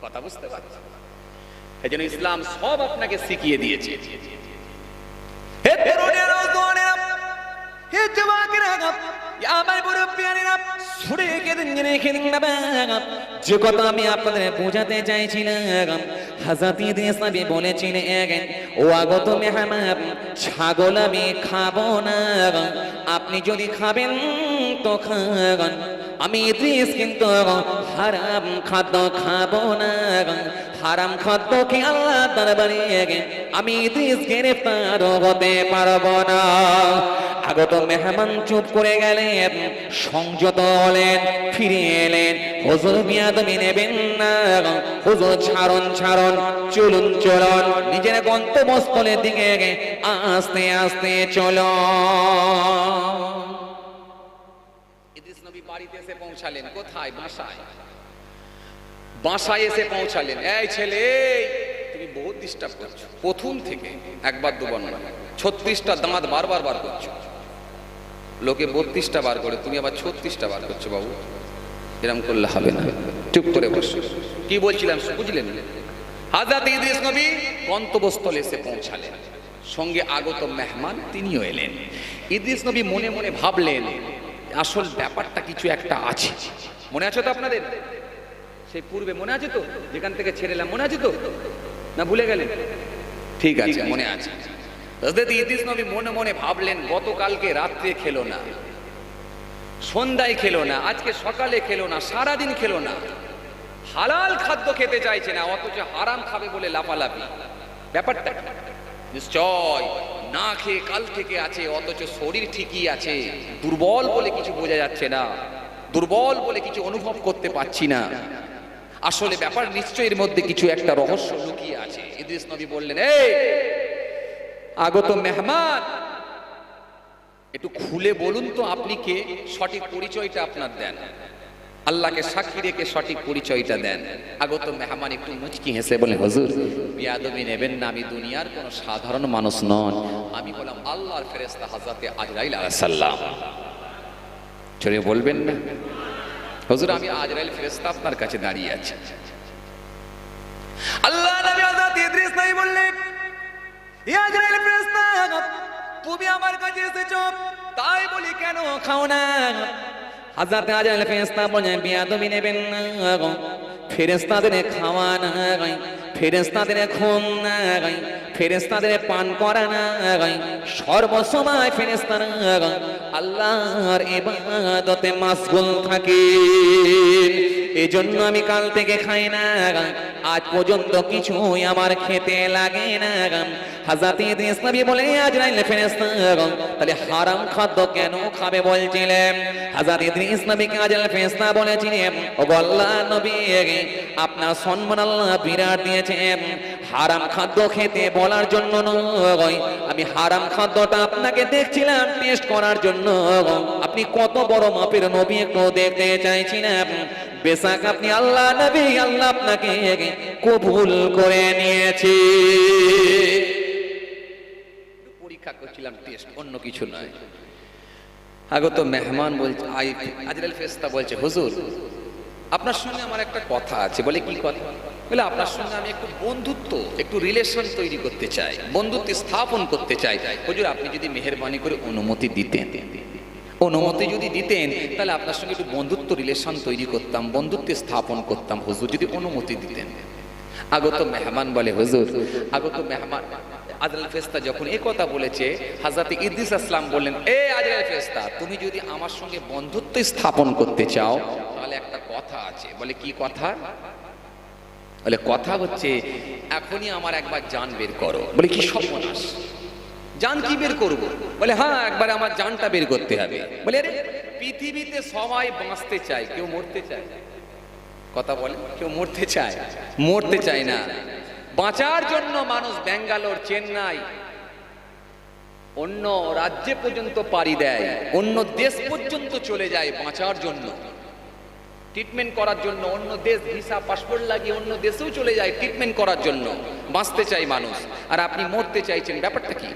কথা বুঝতে পারছেন? এই জন্য ইসলাম সব আপনাকে শিখিয়ে দিয়েছে। হে তরুণেরা, জওয়ানেরা, হে যুবকেরা, আমার মুরব্বিয়ানেরা, শুনে রেখে দিন না। যে কথা আমি আপনাদের বোঝাতে চাইছিলাম, হযরত ইদ্রিস নবী বলেছিলেন, ও আগত মেহমান, ছাগল আমি খাবো না। আপনি যদি খাবেন তো খান, আমি ইদ্রিস কিন্তু হারাম খাদ্য খাবো না। হারাম খাদ্য কি আল্লাহ দরবারে আমি ইদ্রিস গ্রেফতার হতে পারবো না। আগত মেহমান চুপ করে গেলেন, সংযত হলেন, ফিরে এলেন। হুজুর বিয়াদবি নেবেন না, হুজুর ছাড়ুন ছাড়ুন, চলুন চলুন, নিজের গন্তব্যস্থলের দিকে আস্তে আস্তে চলো। ইদ্রিস নবী বাড়িতে এসে পৌঁছালেন। কোথায়? বাসায়। বাসায় এসে পৌঁছালেন। এই ছেলে, তুমি বহুত ডিস্টার্ব করছো, প্রথম থেকে একবার দুবার না, 36টা দাঁত বারবার বার করছো। লোকে 32টা বার করে, তুমি আবার 36টা বার করছো। বাবু, এরকম করলে হবে না, চুপ করে বসো। কি বলছিলাম বুঝলেন? হযরত ইদ্রিস নবী গন্তব্যস্থলে এসে পৌঁছালেন, সঙ্গে আগত মেহমান তিনিও এলেন। ইদ্রিস নবী মনে মনে ভাবলেন, আসল ব্যাপারটা কিছু একটা আছে। মনে আছে তো আপনাদের? সেই পূর্বে মনে আছে তো, যেখান থেকে ছেড়েলাম, মনে আছে তো না ভুলে গেলেন? ঠিক আছে, মনে আছে। হযরত ইদ্রিস নবী মনে মনে ভাবলেন, গতকালকে রাত্রে খেলো না, সন্ধ্যায় খেলো না, আজকে সকালে খেলো না, সারাদিন খেলো না, হালাল খাদ্য খেতে চাইছে না, অথচ হারাম খাবে বলে লাফালাফি। ব্যাপারটা নিশ্চয় না খেয়ে কাল থেকে আছে, অথচ শরীর ঠিকই আছে, দুর্বল বলে কিছু বোঝা যাচ্ছে না, দুর্বল বলে কিছু অনুভব করতে পারছি না। আসলে ব্যাপার নিশ্চয়ই এর মধ্যে কিছু একটা রহস্য লুকিয়ে আছে। ইদ্রিস নবী বললেন, এই আগত মেহমান, একটু খুলে বলুন তো আপনি কে, সঠিক পরিচয়টা আপনার দেন, আল্লাহকে সাক্ষী রেখে সঠিক পরিচয়টা দেন। আগত মেহমান একটু মুচকি হেসে বলে, হুজুর বিয়াদবি নেবেন না, আমি দুনিয়ার কোনো সাধারণ মানুষ নন, আমি বললাম আল্লাহর ফেরেশতা হযরতে আজরাইল আলাইহিস সালাম। চলে বলবেন না, হুজুর আমি আজরাইল ফেরেশতা আপনার কাছে দাঁড়িয়ে আছি। আল্লাহ নবী হযরত ইদ্রিস নবী বললেন, ইয়া আজরাইল ফেরেশতা, তুমি আমার কাছে এসেছো, তাই বলি কেন খাও না? হযরত আজরাইল ফেরেশতা বলেন, বিয়াদবি নেবেন না, ফেরেশতাদের খাওয়া না, ফেরেশতাদের খুন না, ফেরেশতাদের পান করা না, সর্বসময় ফেরেশতারা আল্লাহর ইবাদতে মাশগুল থাকে। এজন্য আমি কাল থেকে খাই না, আজ পর্যন্ত কিছুই আমার খেতে লাগে না। হযরত ইদ্রিস নবী বলে, আজরাইল ফেরেশতা তাহলে হারাম খাদ্য কেন খাবে বলছিলেন? হযরত ইদ্রিস নবীকে আজরাইল ফেরেশতা বলেছিলেন, ও আল্লাহর নবী, আপনার সম্মান আল্লাহ বিরাট দিয়েছেন, হারাম খাদ্য খেতে বলার জন্য নয়, আমি হারাম খাদ্যটা আপনাকে দেখছিলাম টেস্ট করার জন্য। আপনি কত বড় মাপের নবী একটু দেখতে চাইছিলাম। বেশক আপনি আল্লাহ নবী, আল্লাহ আপনাকে কবুল করে নিয়েছে। পরীক্ষা করছিলাম, টেস্ট, অন্য কিছু নয়। আগত মেহমান বলছে, আজরাইল ফেরেশতা বলছে, হুজুর আপনার সঙ্গে আমার একটা কথা আছে। বলে কি কথা? বলে আপনার সঙ্গে আমি একটু বন্ধুত্ব, একটু রিলেশন তৈরি করতে চাই, বন্ধুত্ব স্থাপন করতে চাই। হুজুর আপনি যদি মেহেরবানি করে অনুমতি দিতেন, অনুমতি যদি দিতেন তাহলে আপনার সঙ্গে একটু বন্ধুত্ব রিলেশন তৈরি করতাম, বন্ধুত্ব স্থাপন করতাম, হুজুর যদি অনুমতি দিতেন। আগত মেহমান বলে, হুজুর আগত মেহমান আজরাইল ফেরেশতা যখন এই কথা বলেছে, হযরত ইদ্রিস আসসালাম বললেন, এ আজরাইল ফেরেশতা, তুমি যদি আমার সঙ্গে বন্ধুত্ব স্থাপন করতে চাও তাহলে একটা কথা আছে। বলে কি কথা? বলে কথা হচ্ছে এখনই আমার একবার জান বের করো। বলে কি সর্বনাশ, জান কি বের করবো? বলে হ্যাঁ, একবার আমার জানটা বের করতে হবে। বলে আরে পৃথিবীতে সবাই বাঁচতে চায়, কেউ মরতে চায়? কথা বলে, কেউ মরতে চায়? মরতে চায় না। বাঁচার জন্য মানুষ ব্যাঙ্গালোর, চেন্নাই, অন্য রাজ্যে পর্যন্ত পাড়ি দেয়, অন্য দেশ পর্যন্ত চলে যায় বাঁচার জন্য, ট্রিটমেন্ট করার জন্য। অন্য দেশ ভিসা পাসপোর্ট লাগিয়ে অন্য দেশেও চলে যায় ট্রিটমেন্ট করার জন্য। বাঁচতে চাই মানুষ, আর আপনি মরতে চাইছেন, ব্যাপারটা কি?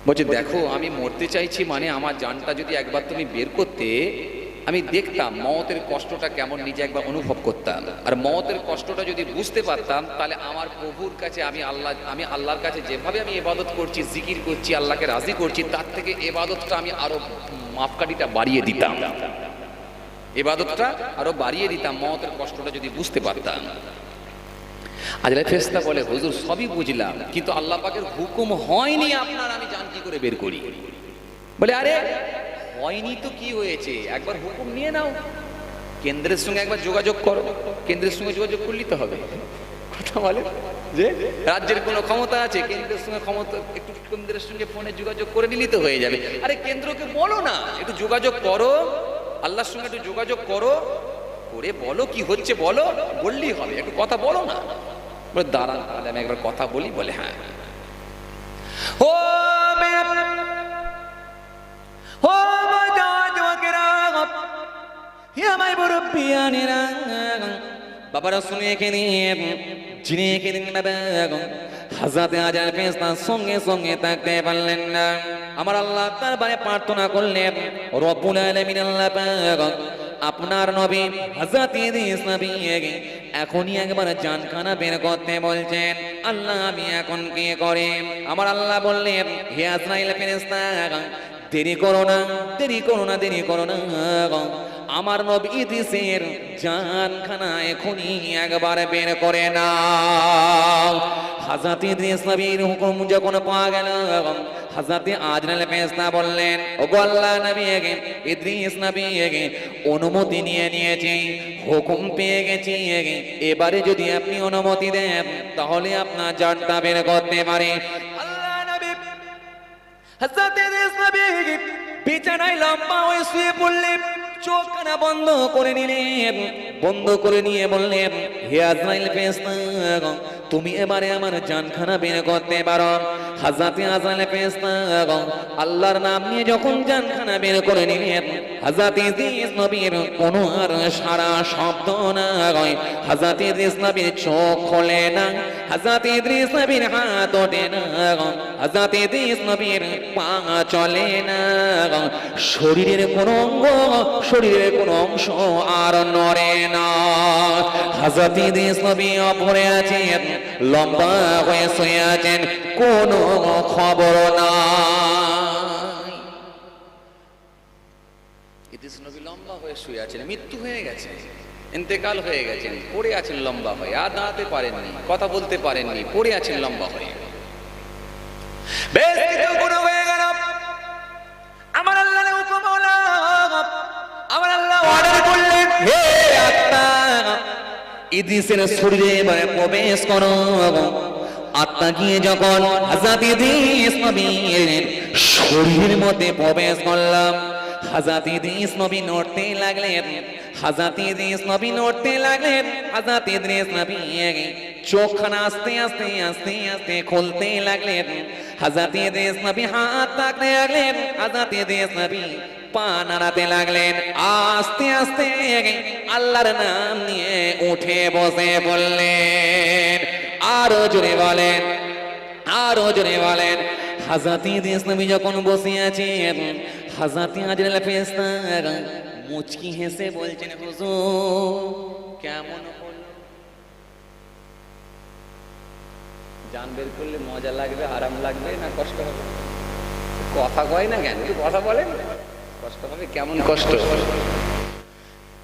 বলছে দেখো, আমি মরতে চাইছি মানে আমার জানটা যদি একবার তুমি বের করতে, আমি দেখতাম মওতের কষ্টটা কেমন, নিজে একবার অনুভব করতাম। আর মওতের কষ্টটা যদি বুঝতে পারতাম তাহলে আমার প্রভুর কাছে আমি আল্লাহর কাছে যেভাবে আমি ইবাদত করছি, জিকির করছি, আল্লাহকে রাজি করছি, তার থেকে ইবাদতটা আমি আরো মাপকাঠিটা বাড়িয়ে দিতাম, ইবাদতটা আরো বাড়িয়ে দিতাম, মওতের কষ্টটা যদি বুঝতে পারতাম। আজরাইল ফেরেশতা বলে, হুজুর সবই বুঝলাম, কিন্তু আল্লাহ পাকের হুকুম হয়নি আপনার, আমি জান কি করে বের করি? বলে আরে হয়নি তো কি হয়েছে, একবার হুকুম নিয়ে নাও, কেন্দ্রের সঙ্গে একবার যোগাযোগ করো, কেন্দ্রের সঙ্গে যোগাযোগ করলেই তো হবে। কথা বলে যে রাজ্যের কোনো ক্ষমতা আছে, কেন্দ্রের সঙ্গে ক্ষমতা, একটু কেন্দ্রের সঙ্গে ফোনে যোগাযোগ করে নিলেই তো হয়ে যাবে। আরে কেন্দ্রকে বলো না একটু যোগাযোগ করো, আল্লাহর সঙ্গে একটু যোগাযোগ করো, করে বলো কি হচ্ছে, বলো, বললেই হবে, একটু কথা বলো না। বলে দাঁড়ান তাহলে আমি একবার কথা বলি। বলে হ্যাঁ। ও বাবারা শুনে এখানে যিনি এখানে হযরত আজরাইল ফেরেশতার সঙ্গে সঙ্গে থাকতে পারলেন না। আমার আল্লাহ তার বারে প্রার্থনা করলেন, রব্বুল আলামিন আল্লাহ পাক আপনার নবী হযরত ইদ্রিস নবী এখনই একবার জানখানা বের করতে বলছেন। আল্লাহ আমি এখন কি করে? আমার আল্লাহ বললেন, হে আজরাইল ফেরেশতা, দেরি করো না, দেরি করো না, দেরি করো না, আমার নবী ইদ্রিসের জানখানা এখনই একবার বের করে নাও। হযরত ইদ্রিস নবীর হুকুম যখন পাওয়া গেল, হযরত আজরাইল ফেরেশতা বললেন, ওগো আল্লাহর নবী, ইদ্রিস নবী অনুমতি নিয়ে নিয়েছি, হুকুম পেয়ে গেছি, এবারে যদি আপনি অনুমতি দেন তাহলে আপনার জানটা বের করতে পারি। হযরত ইদ্রিস নবী বিছানায় লম্বা হয়ে শুয়ে পড়লেন, চোখখানা বন্ধ করে নিলেন, বন্ধ করে নিয়ে বললেন, হে আজরাইল ফেরেশতা, তুমি এবারে আমার জানখানা বের করতে পারো। হযরত আজরাইল ফেরেশতা আল্লাহর নাম নিয়ে যখন জানখানা বের করে নিলেন, হযরত ইদ্রিস নবীর কোনো আর সারা শব্দ নাই। হযরত ইদ্রিস নবীর চোখ খোলে না, হযরত ইদ্রিস নবীর হাত ওঠে না, হযরত ইদ্রিস নবীর পা চলে না, শরীরের কোনো অঙ্গ, শরীরের কোনো অংশ আর নড়ে না। হযরত ইদ্রিস নবী পড়ে আছেন, লম্বা হয়ে শুয়ে আছেন, কোনো খবর নাই। ইদ্রিস নবী লম্বা হয়ে শুয়ে আছেন, মৃত্যু হয়ে গেছে, ইন্তেকাল হয়ে গেছেন, পড়ে আছেন লম্বা হয়ে, আর দাঁড়াতে পারেননি, কথা বলতে পারেননি, পড়ে আছেন লম্বা হয়ে। বেশ কিছু গুনাহ হয়ে গেল, আমার আল্লাহর হুকুম হলো, আমার আল্লাহ অর্ডার করলেন, হে আত্মা ইদ্রিসের শরীরে এবারে প্রবেশ করো। আত্মা গিয়ে যখন হযরত ইদ্রিস নবীর শরীরের মধ্যে প্রবেশ করলাম, হযরত ইদ্রিস নবী নড়তে লাগলেন, হযরত ইদ্রিস নবী নড়তে লাগলেন, হযরত ইদ্রিস নবী চোখখানা আস্তে আস্তে আস্তে আস্তে খুলতে লাগলেন, হযরত ইদ্রিস নবী হাত রাখতে লাগলেন, হযরত ইদ্রিস নবী পা নাড়াতে লাগলেন, আস্তে আস্তে আল্লাহর নাম নিয়ে উঠে বসে বললেন, আরো জোরে বলেন, আরো জোরে বলেন। হযরত ইদ্রিস নবী যখন বসে আছেন, হযরত আজরাইল ফেরেশতা মুচকি হেসে বলছেন, হুজুর কেমন হলো? জান বের করলে মজা লাগবে, আরাম লাগবে না কষ্ট হবে? কথা কয় না কেন, একটু কথা বলেন। কষ্ট হবে, কেমন কষ্ট?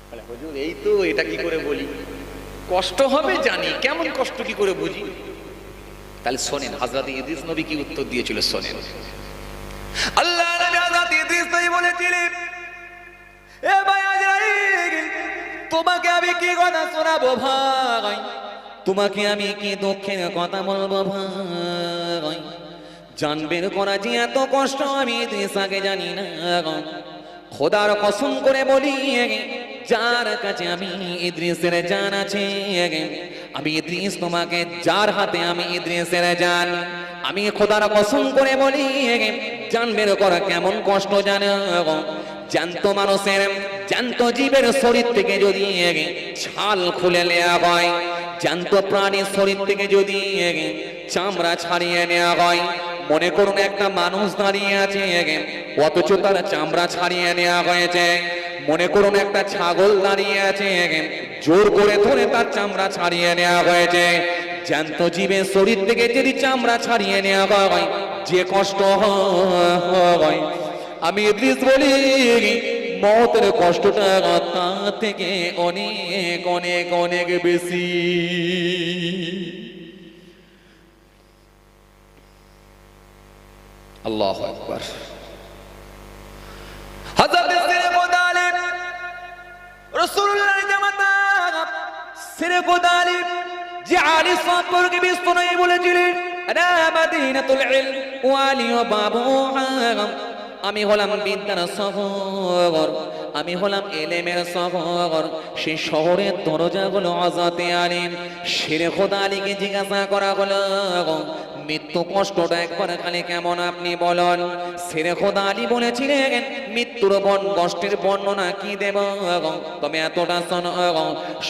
বলে, হুজুর এই তো, এটা কি করে বলি? কষ্ট হবে জানি, কেমন কষ্ট কি করে বুঝি? তাহলে শোনেন হযরত ইদ্রিস নবী কি উত্তর দিয়েছিল, শোনেন। আল্লাহ নবী হযরত ইদ্রিস নবী বলেছিলেন, এ ভাই আজরাইল, তোমাকে আমি কি কথা শোনাবো ভাই, তোমাকে আমি কি দুঃখের কথা বলবো ভাই, জান বের করা যে এত কষ্ট আমি ইদ্রিস আগে জানি না। খোদার কসম করে বলি, যার কাছে আমি ইদ্রিসের জান আছে, আমি ইদ্রিস তোমাকে যার হাতে আমি ইদ্রিসের জান, আমি খোদার কসম করে বলি, জান বের করা কেমন কষ্ট জানো? জ্যান্ত মানুষের, জ্যান্ত জীবের শরীর থেকে যদি ছাল খুলে নেওয়া হয়, জ্যান্ত প্রাণীর শরীর থেকে যদি চামড়া ছাড়িয়ে নেওয়া হয়, মনে করুন একটা মানুষ দাঁড়িয়ে আছে, অথচ তার চামড়া ছাড়িয়ে নেওয়া হয়েছে। মনে করুন একটা ছাগল দাঁড়িয়ে আছে, জোর করে ধরে তার চামড়া ছাড়িয়ে নেওয়া হয়েছে। জ্যান্ত জীবের শরীর থেকে যদি চামড়া ছাড়িয়ে নেওয়া হয়, যে কষ্ট হয়, আমি ইদ্রিস বলি মওতের কষ্টটা তার থেকে অনেক অনেক অনেক বেশি। আল্লাহু আকবার। হযরত সিরকুদ আলিম রাসূলুল্লাহর জামাতা সিরকুদ আলিম যে আলী সম্পর্কে বিস্তারিত বলেছিলেন, আনা মাদিনাতুল ইলম ওয়া আলী বাবুহা, আমি হলাম বিদ্যার শহর, আমি হলাম ইলমের শহর। সেই শহরের দরজাগুলো হযরত আলিম সিরকুদ আলীকে জিজ্ঞাসা করা হলো, মৃত্যু কষ্টটা একবার খালি কেমন আপনি বলুন। সিরকুদ আলী বলেছিলেন, মৃত্যুর কষ্টের বর্ণনা কি দেব, তবে এতটা শোনো,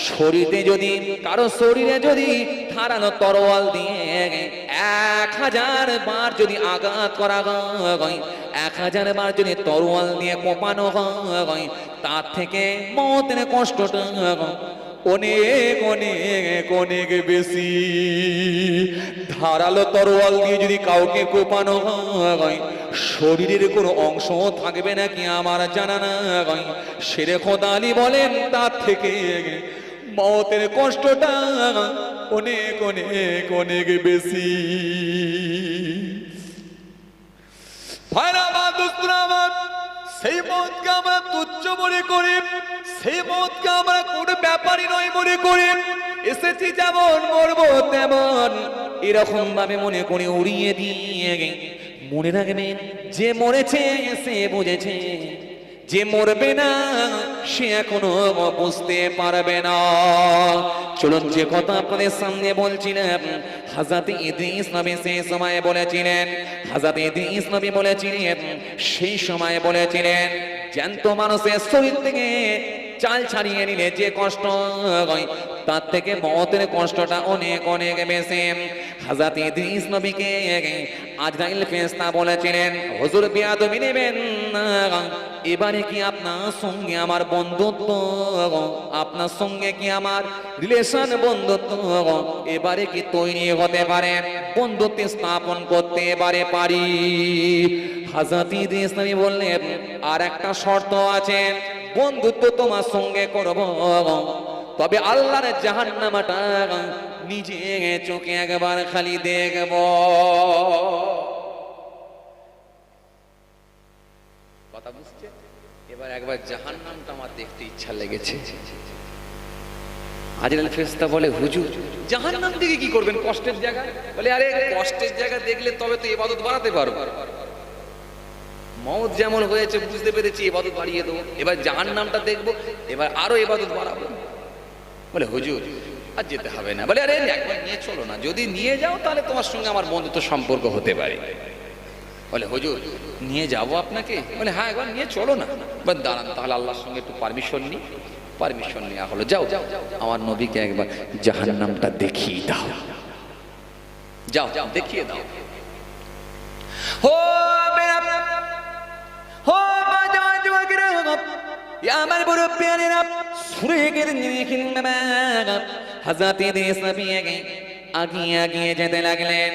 শরীরে যদি কারো শরীরে যদি ধারালো তরোয়াল দিয়ে 1000 বার যদি আঘাত করা হয়, 1000 বার যদি তরোয়াল দিয়ে কোপানো হয়, তার থেকে মওতের কষ্টটা অনেক অনেক অনেক বেশি। ধারালো তরোয়াল দিয়ে যদি কাউকে কোপানো হয়, শরীরের কোনো অংশ থাকবে নাকি আমার জানা নাই। সিরকুদ আলী বলেন, তার থেকে মওতের কষ্টটা অনেক অনেক অনেক বেশি। ভাইরা আমার, দোস্তরা আমার, সেই মওতকে আমরা তুচ্ছ মনে করি, সেই মওতকে আমরা কোনো ব্যাপারই নয় মনে করি, এসেছি যেমন মরবো তেমন এরকম ভাবে মনে করে উড়িয়ে দিয়ে মনে রাখবেন, যে মরেছে সে বুঝেছে, যে মরবে না সে এখনো বুঝতে পারবে না। চলুন, যে কথা আপনাদের সামনে বলছিলাম, হযরত ইদ্রিস নবী সেই সময় বলেছিলেন, হযরত ইদ্রিস নবী বলেছিলেন, সেই সময় বলেছিলেন, জ্যান্ত মানুষের শরীর থেকে চাল ছাড়িয়ে নিলে যে কষ্ট হয় তার থেকে মওতের কষ্টটা অনেক অনেক বেশি। হযরত ইদ্রিস নবীকে আজরাইল ফেরেশতা বলেছিলেন, হুজুর বিয়াদবি নেবেন না, এবারে কি আপনার সঙ্গে আমার বন্ধুত্ব, আপনার সঙ্গে কি আমার রিলেশন বন্ধুত্ব এবারে কি তৈরি হতে পারে, বন্ধুত্ব স্থাপন করতে এবারে পারি? হযরত ইদ্রিস নবী বললেন, আর একটা শর্ত আছে, বন্ধুত্ব তোমার সঙ্গে করব, তবে আল্লাহর জাহান্নামটা নিজে চোখে একবার খালি দেখব। কথা বুঝছে? এবার একবার জাহান্নামটা আমার দেখতে ইচ্ছা লেগেছে। আজরাইল ফেরেশতা বলে, হুজুর জাহান্নাম দিকে কি করবেন, কষ্টের জায়গা? বলে, আরে কষ্টের জায়গা দেখলে তবে তো ইবাদত বাড়াতে পারবো। মওত যেমন হয়েছে বুঝতে পেরেছি, ইবাদত বাড়িয়ে দেবো। এবার জাহান্নামটা দেখবো, এবার আরো ইবাদত বাড়াবো। বলে, হুজুর আর যেতে হবে না। বলে, আরে একবার নিয়ে চলো না, যদি নিয়ে যাও তাহলে তোমার সঙ্গে আমার বন্ধুত্ব সম্পর্ক হতে পারে। বলে, হুজুর নিয়ে যাবো আপনাকে? বলে, হ্যাঁ একবার নিয়ে চলো না। বলে, দাঁড়ান তাহলে আল্লাহর সঙ্গে একটু পারমিশন নিই। পারমিশন নেওয়া হলো, যাও আমার নবীকে একবার জাহান্নামটা দেখিয়ে দাও, যাও যাও দেখিয়ে দাও। হো আমার বড় প্যারেরা সুরেগের নিখিল বাবা হযরত ইদ্রিস নবী আগিয়ে যেতে লাগলেন।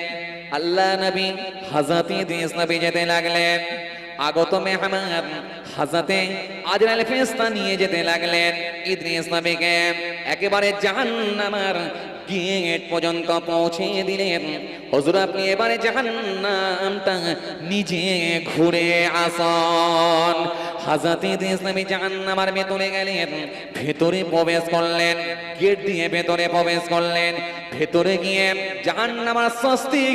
আল্লাহ নবী হযরত ইদ্রিস নবী যেতে লাগলেন, আগত মেহমান হযরত আজরাইল ফেরেশতা নিয়ে যেতে লাগলেন ইদ্রিস নবীকে, একেবারে জাহান্নামের গেট পর্যন্ত পৌঁছে দিলেন। হুজুর আপনি এবারে জাহান্নামটা নিজে ঘুরে আসুন। হযরত ইদ্রিস নবী জাহান্নামের ভেতরে গেলেন, ভেতরে প্রবেশ করলেন, গেট দিয়ে ভেতরে প্রবেশ করলেন। ভেতরে গিয়ে জাহান্নামের শাস্তি,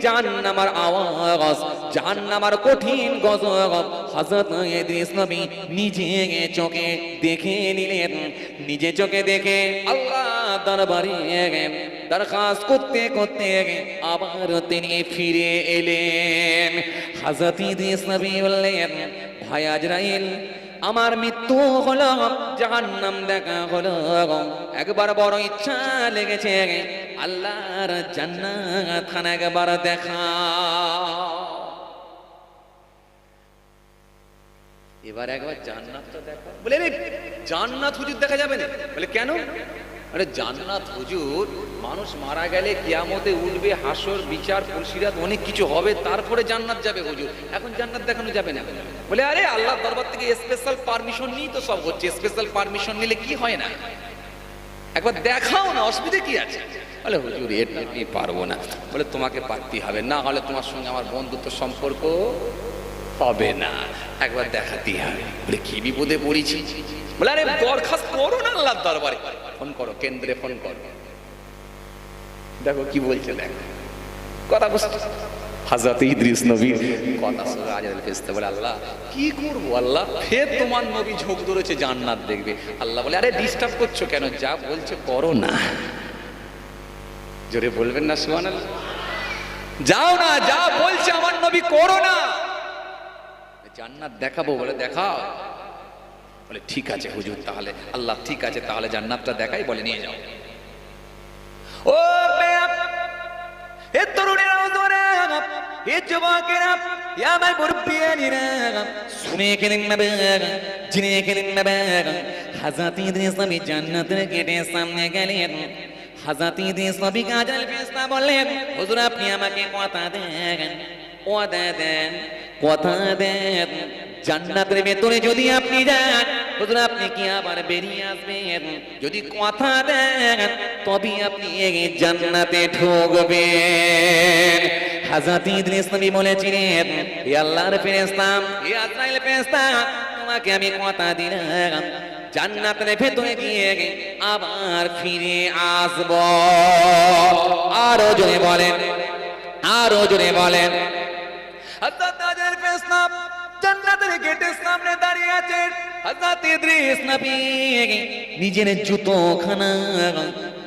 জাহান্নামের আওয়াজ, জাহান্নামের কঠিন গজব হযরত ইদ্রিস নবী নিজে চোখে দেখে নিলেন। নিজে চোখে দেখে আল্লাহ দরবারে দরখাস্ত করতে করতে আবার তিনি ফিরে এলেন। হযরত ইদ্রিস নবী বললেন, ভাই আজরাইল, আমার মৃত্যু হলো, জাহান্নাম দেখা হলো, একবার বড় ইচ্ছা লেগেছে আল্লাহর জান্নাত খানা একবার দেখা। এবার একবার জান্নাতটা দেখা। বলে, রে জান্নাত হুজুর দেখা যাবে না? বলে, কেন? আরে জান্নাত হুজুর মানুষ মারা গেলে কিয়ামতে উঠবে, হাসর বিচার পুলসিরাত অনেক কিছু হবে, তারপরে জান্নাত যাবে হুজুর, এখন জান্নাত দেখানো যাবে না। বলে, আরে আল্লাহর দরবার থেকে স্পেশাল পারমিশন নিয়ে তো সব হচ্ছে, স্পেশাল পারমিশন নিলে কি হয় না, একবার দেখাও না, অসুবিধা কি আছে? বলে, হুজুর এটা আমি পারবো না। বলে, তোমাকে পারতেই হবে, না হলে তোমার সঙ্গে আমার বন্ধুত্ব সম্পর্ক হবে না, একবার দেখাতেই হবে। বলে, কি বিপদে পড়েছি? বলে, আরে দরখাস্ত করো না আল্লাহর দরবারে, ফোন করো, কেন্দ্রে ফোন করো। দেখো কি বলছে, দেখো কথা বুঝতে। হযরত ইদ্রিস নবী কথা শুনে আজরাইল ফেরেশতা বলে, আল্লাহ কি করব আল্লাহ, ফের তোমার নবী ঝোঁক ধরেছে জান্নাত দেখবে। আল্লাহ বলে, আরে ডিস্টার্ব করছো কেন, যা বলছে করো না। জোরে বলবেন না সুবহানাল্লাহ? যাও না, যা বলছে আমার নবী করো না। জান্নাত দেখাবো? বলে, দেখাও। বলে, ঠিক আছে হুজুর, তাহলে আল্লাহ ঠিক আছে, তাহলে জান্নাতটা দেখাই। বলে, নিয়ে যাও। ও এ তরুণেরা, এ যুবকেরা, আমার মুরব্বিয়ানিরা, শুনে গেলেন না, জেনে গেলেন না। হযরত ইদ্রিস নবী জান্নাতের গেটের সামনে গেলেন। হযরত ইদ্রিস নবী আজরাইল ফেরেশতা বললেন, হুজুর আপনি আমাকে কথা দেন, ওয়াদা দেন, কথা দেন, জান্নাতের ভেতরে যদি আপনি যান, হুজুর আপনি কি আবার বেরিয়ে আসবেন? যদি কথা দেন তবে আপনি জান্নাতে ঢুকবেন। হযরত ইদ্রিস নবী বলেছিলেন, হে আল্লাহর ফেরেশতা, হে আজরাইল ফেরেশতা, তোমাকে আমি কথা দিলাম, জান্নাতের ভেতরে গিয়ে আবার ফিরে আসব। আরো জোরে বলেন, আরো জোরে বলেন। হযরত আজরাইল ফেরেশতা জান্নাতের গেটের সামনে দাঁড়িয়ে আছেন। হযরত ইদ্রিস নবী নিজের জুতোখানা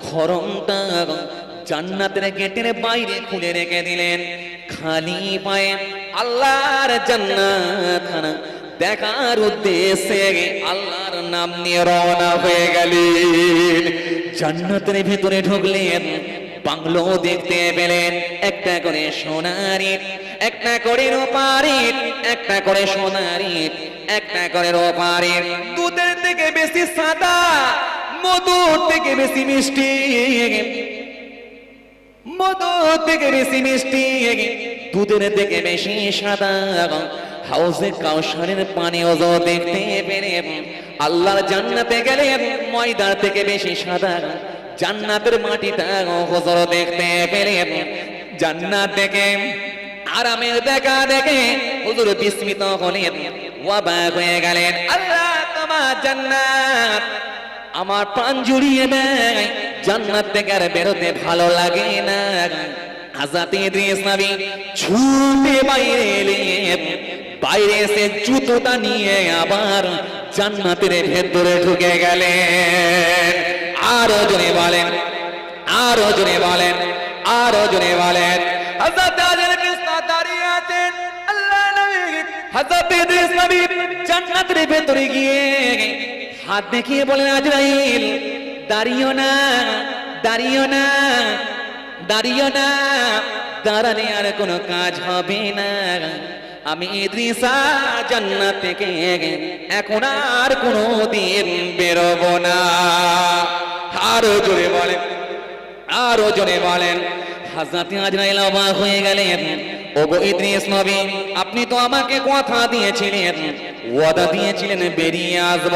খরমটা জান্নাতের গেটের বাইরে খুলে রেখে দিলেন। খালি পায়ে আল্লাহর জান্নাতখানা দেখার উদ্দেশ্যে আল্লাহর নাম নিয়ে রওনা হয়ে গেলেন। জান্নাতের ভিতরে ঢুকলেন, বাংলো দেখতে পেলেন, একটা করে সোনার ইট, একটা করে রূপার ইট, একটা করে সোনার ইট, একটা করে রূপার ইট। দুধের থেকে বেশি সাদা, মধুর থেকে বেশি মিষ্টি, মধুর থেকে বেশি মিষ্টি, দুধের থেকে বেশি সাদা। হাউজে কাউসারের পানীয় দেখতে পেলেন। আল্লাহর জান্নাতে গেলেন, ময়দার থেকে বেশি সাদা জান্নাতের মাটিটা হুজুর দেখতে পেলেন। জান্নাত দেখে, আরামের দেখা দেখে হুজুর বিস্মিত হলেন, অবাক হয়ে গেলেন। আল্লাহ, তোমার জান্নাত আমার প্রাণ জুড়িয়ে দেয়, জান্নাত থেকে আর বেরোতে ভালো লাগে না। হযরত ইদ্রিস নবী ছুটে বাইরে এলেন, বাইরে এসে জুতোটা নিয়ে আবার জান্নাতের ভেতরে ঢুকে গেলেন। আরো জোরে বলেন, আরো জোরে বলেন, আরো জোরে বলেন। হযরত আজরাইল ফেরেশতা দাঁড়িয়ে আছেন। আল্লাহ নবী হযরত ইদ্রিস নবী জান্নাতের ভেতরে গিয়ে হাত দেখিয়ে বলেন, আজরাইল দাঁড়িও না, দাঁড়িও না, দাঁড়িও না, দাঁড়ালে আর কোনো কাজ হবে না। আমি ইদ্রিসা জান্নাত থেকে এখন আর কোনো দিন বেরোবো না। আরো জোরে বলেন, আরো জোরে বলেন। হযরত আজরাইল অবাক হয়ে গেলেন। ওগো ইদ্রিস নবী, আপনি তো আমাকে কথা দিয়েছিলেন, ওয়াদা দিয়েছিলেন বেরিয়ে আসব।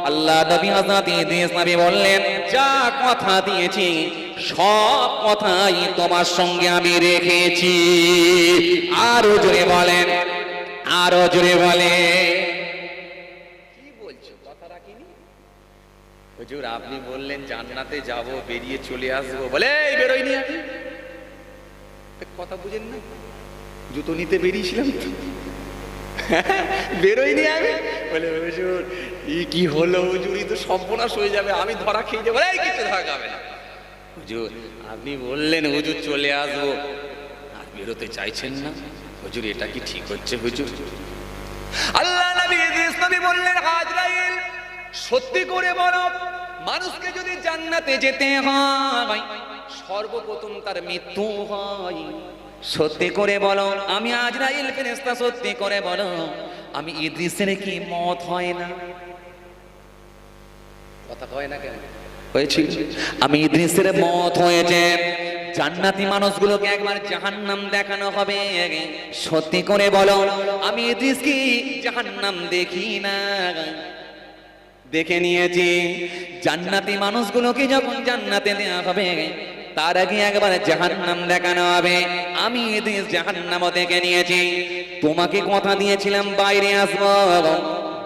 আল্লাহ নবী হযরত ইদ্রিস নবী বললেন, যা কথা দিয়েছি সব কথাই তোমার সঙ্গে আমি রেখেছি। আরো জোরে বলেন, আরো জোরে বলেন। কি বলছো, কথা রাখিনি? হুজুর আপনি বললেন জান্নাতে যাব, বেরিয়ে চলে আসবো, বলে এই বেরোইনি আমি। কথা বুঝেন না, জুতো নিতে বেরিয়েছিলাম তো, বেরোইনি আমি। বলে হুজুর কি হলো হুজুর, তো সর্বনাশ হয়ে যাবে, আমি ধরা খেয়ে যাবো। এই কিছু ধরা যাবে না হুজুর, আপনি বললেন হুজুর চলে আসবো, আর বেরোতে চাইছেন না হুজুর, এটা কি ঠিক হচ্ছে হুজুর? আল্লাহ নবী ইদ্রিস নবী বললেন, আজরাইল সত্যি করে বলো, মানুষকে যদি জান্নাতে যেতে হয় সর্বপ্রথম তার মৃত্যু হয়। সত্যি করে বলো, আমি আজরাইল ফেরেশতা, সত্যি করে বলো, আমি ইদ্রিসের কি মত হয় না? কথা হয় না কেন? হয়েছিল। আমি ইদ্রিসের মত হয়েছে। জান্নাতি মানুষগুলোকে একবার জাহান্নাম দেখানো হবে। সত্যি করে বলো, আমি ইদ্রিস কি জাহান্নাম দেখি না? দেখে নিয়েছি। জান্নাতি মানুষগুলোকে যখন জান্নাতে দেওয়া হবে তার আগে একবার জাহান্নাম দেখানো হবে। আমি ইদ্রিস জাহান্নামও দেখে নিয়েছি। তোমাকে কথা দিয়েছিলাম বাইরে আসবো,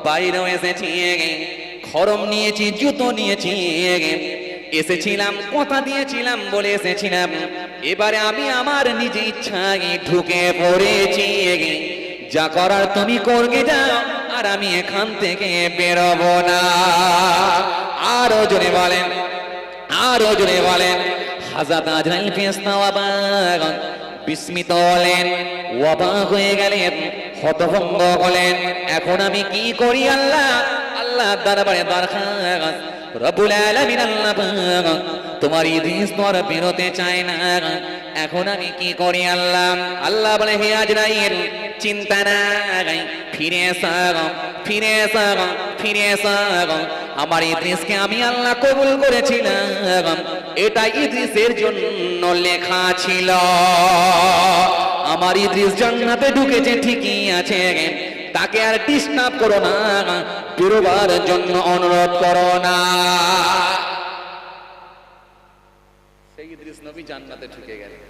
বাইরেও এসেছি। খরম নিয়েছি, জুতো নিয়েছি, এসেছিলাম, কথা দিয়েছিলাম বলে এসেছিলাম। এবারে আমি আমার নিজে ইচ্ছায় ঢুকে পড়েছি। যা করার তুমি করগে যাও, আর আমি এখান থেকে বেরোবো না। আরো জোরে বলেন, আরো জোরে বলেন। হযরত আজরাইল ফেরেশতা অবাক, বিস্মিত হলেন, অবাক হয়ে গেলেন, হতভম্ব হলেন। এখন আমি কি করি আল্লাহ? আল্লাহ দরবারে দরখাস্ত, রব্বুল আলামিন আল্লাহ তোমার ইদ্রিস তো আর বেরোতে চায় না, এখন আমি কি করি আল্লাহ? আল্লাহ বলে, হে আজরাইল চিন্তা নাই, ফিরে এসো, ফিরে এসো, ফিরে এসো। আমার ইদ্রিসকে আমি আল্লাহ কবুল করেছিলাম, এটা ইদ্রিসের জন্য লেখা ছিল। আমার ইদ্রিস জান্নাতে ঢুকেছে ঠিকই আছে, তাকে আর ডিস্টার্ব করো না, বেরোবার জন্য অনুরোধ করো না। সেই ইদ্রিস নবী জান্নাতে ঢুকে গেলেন।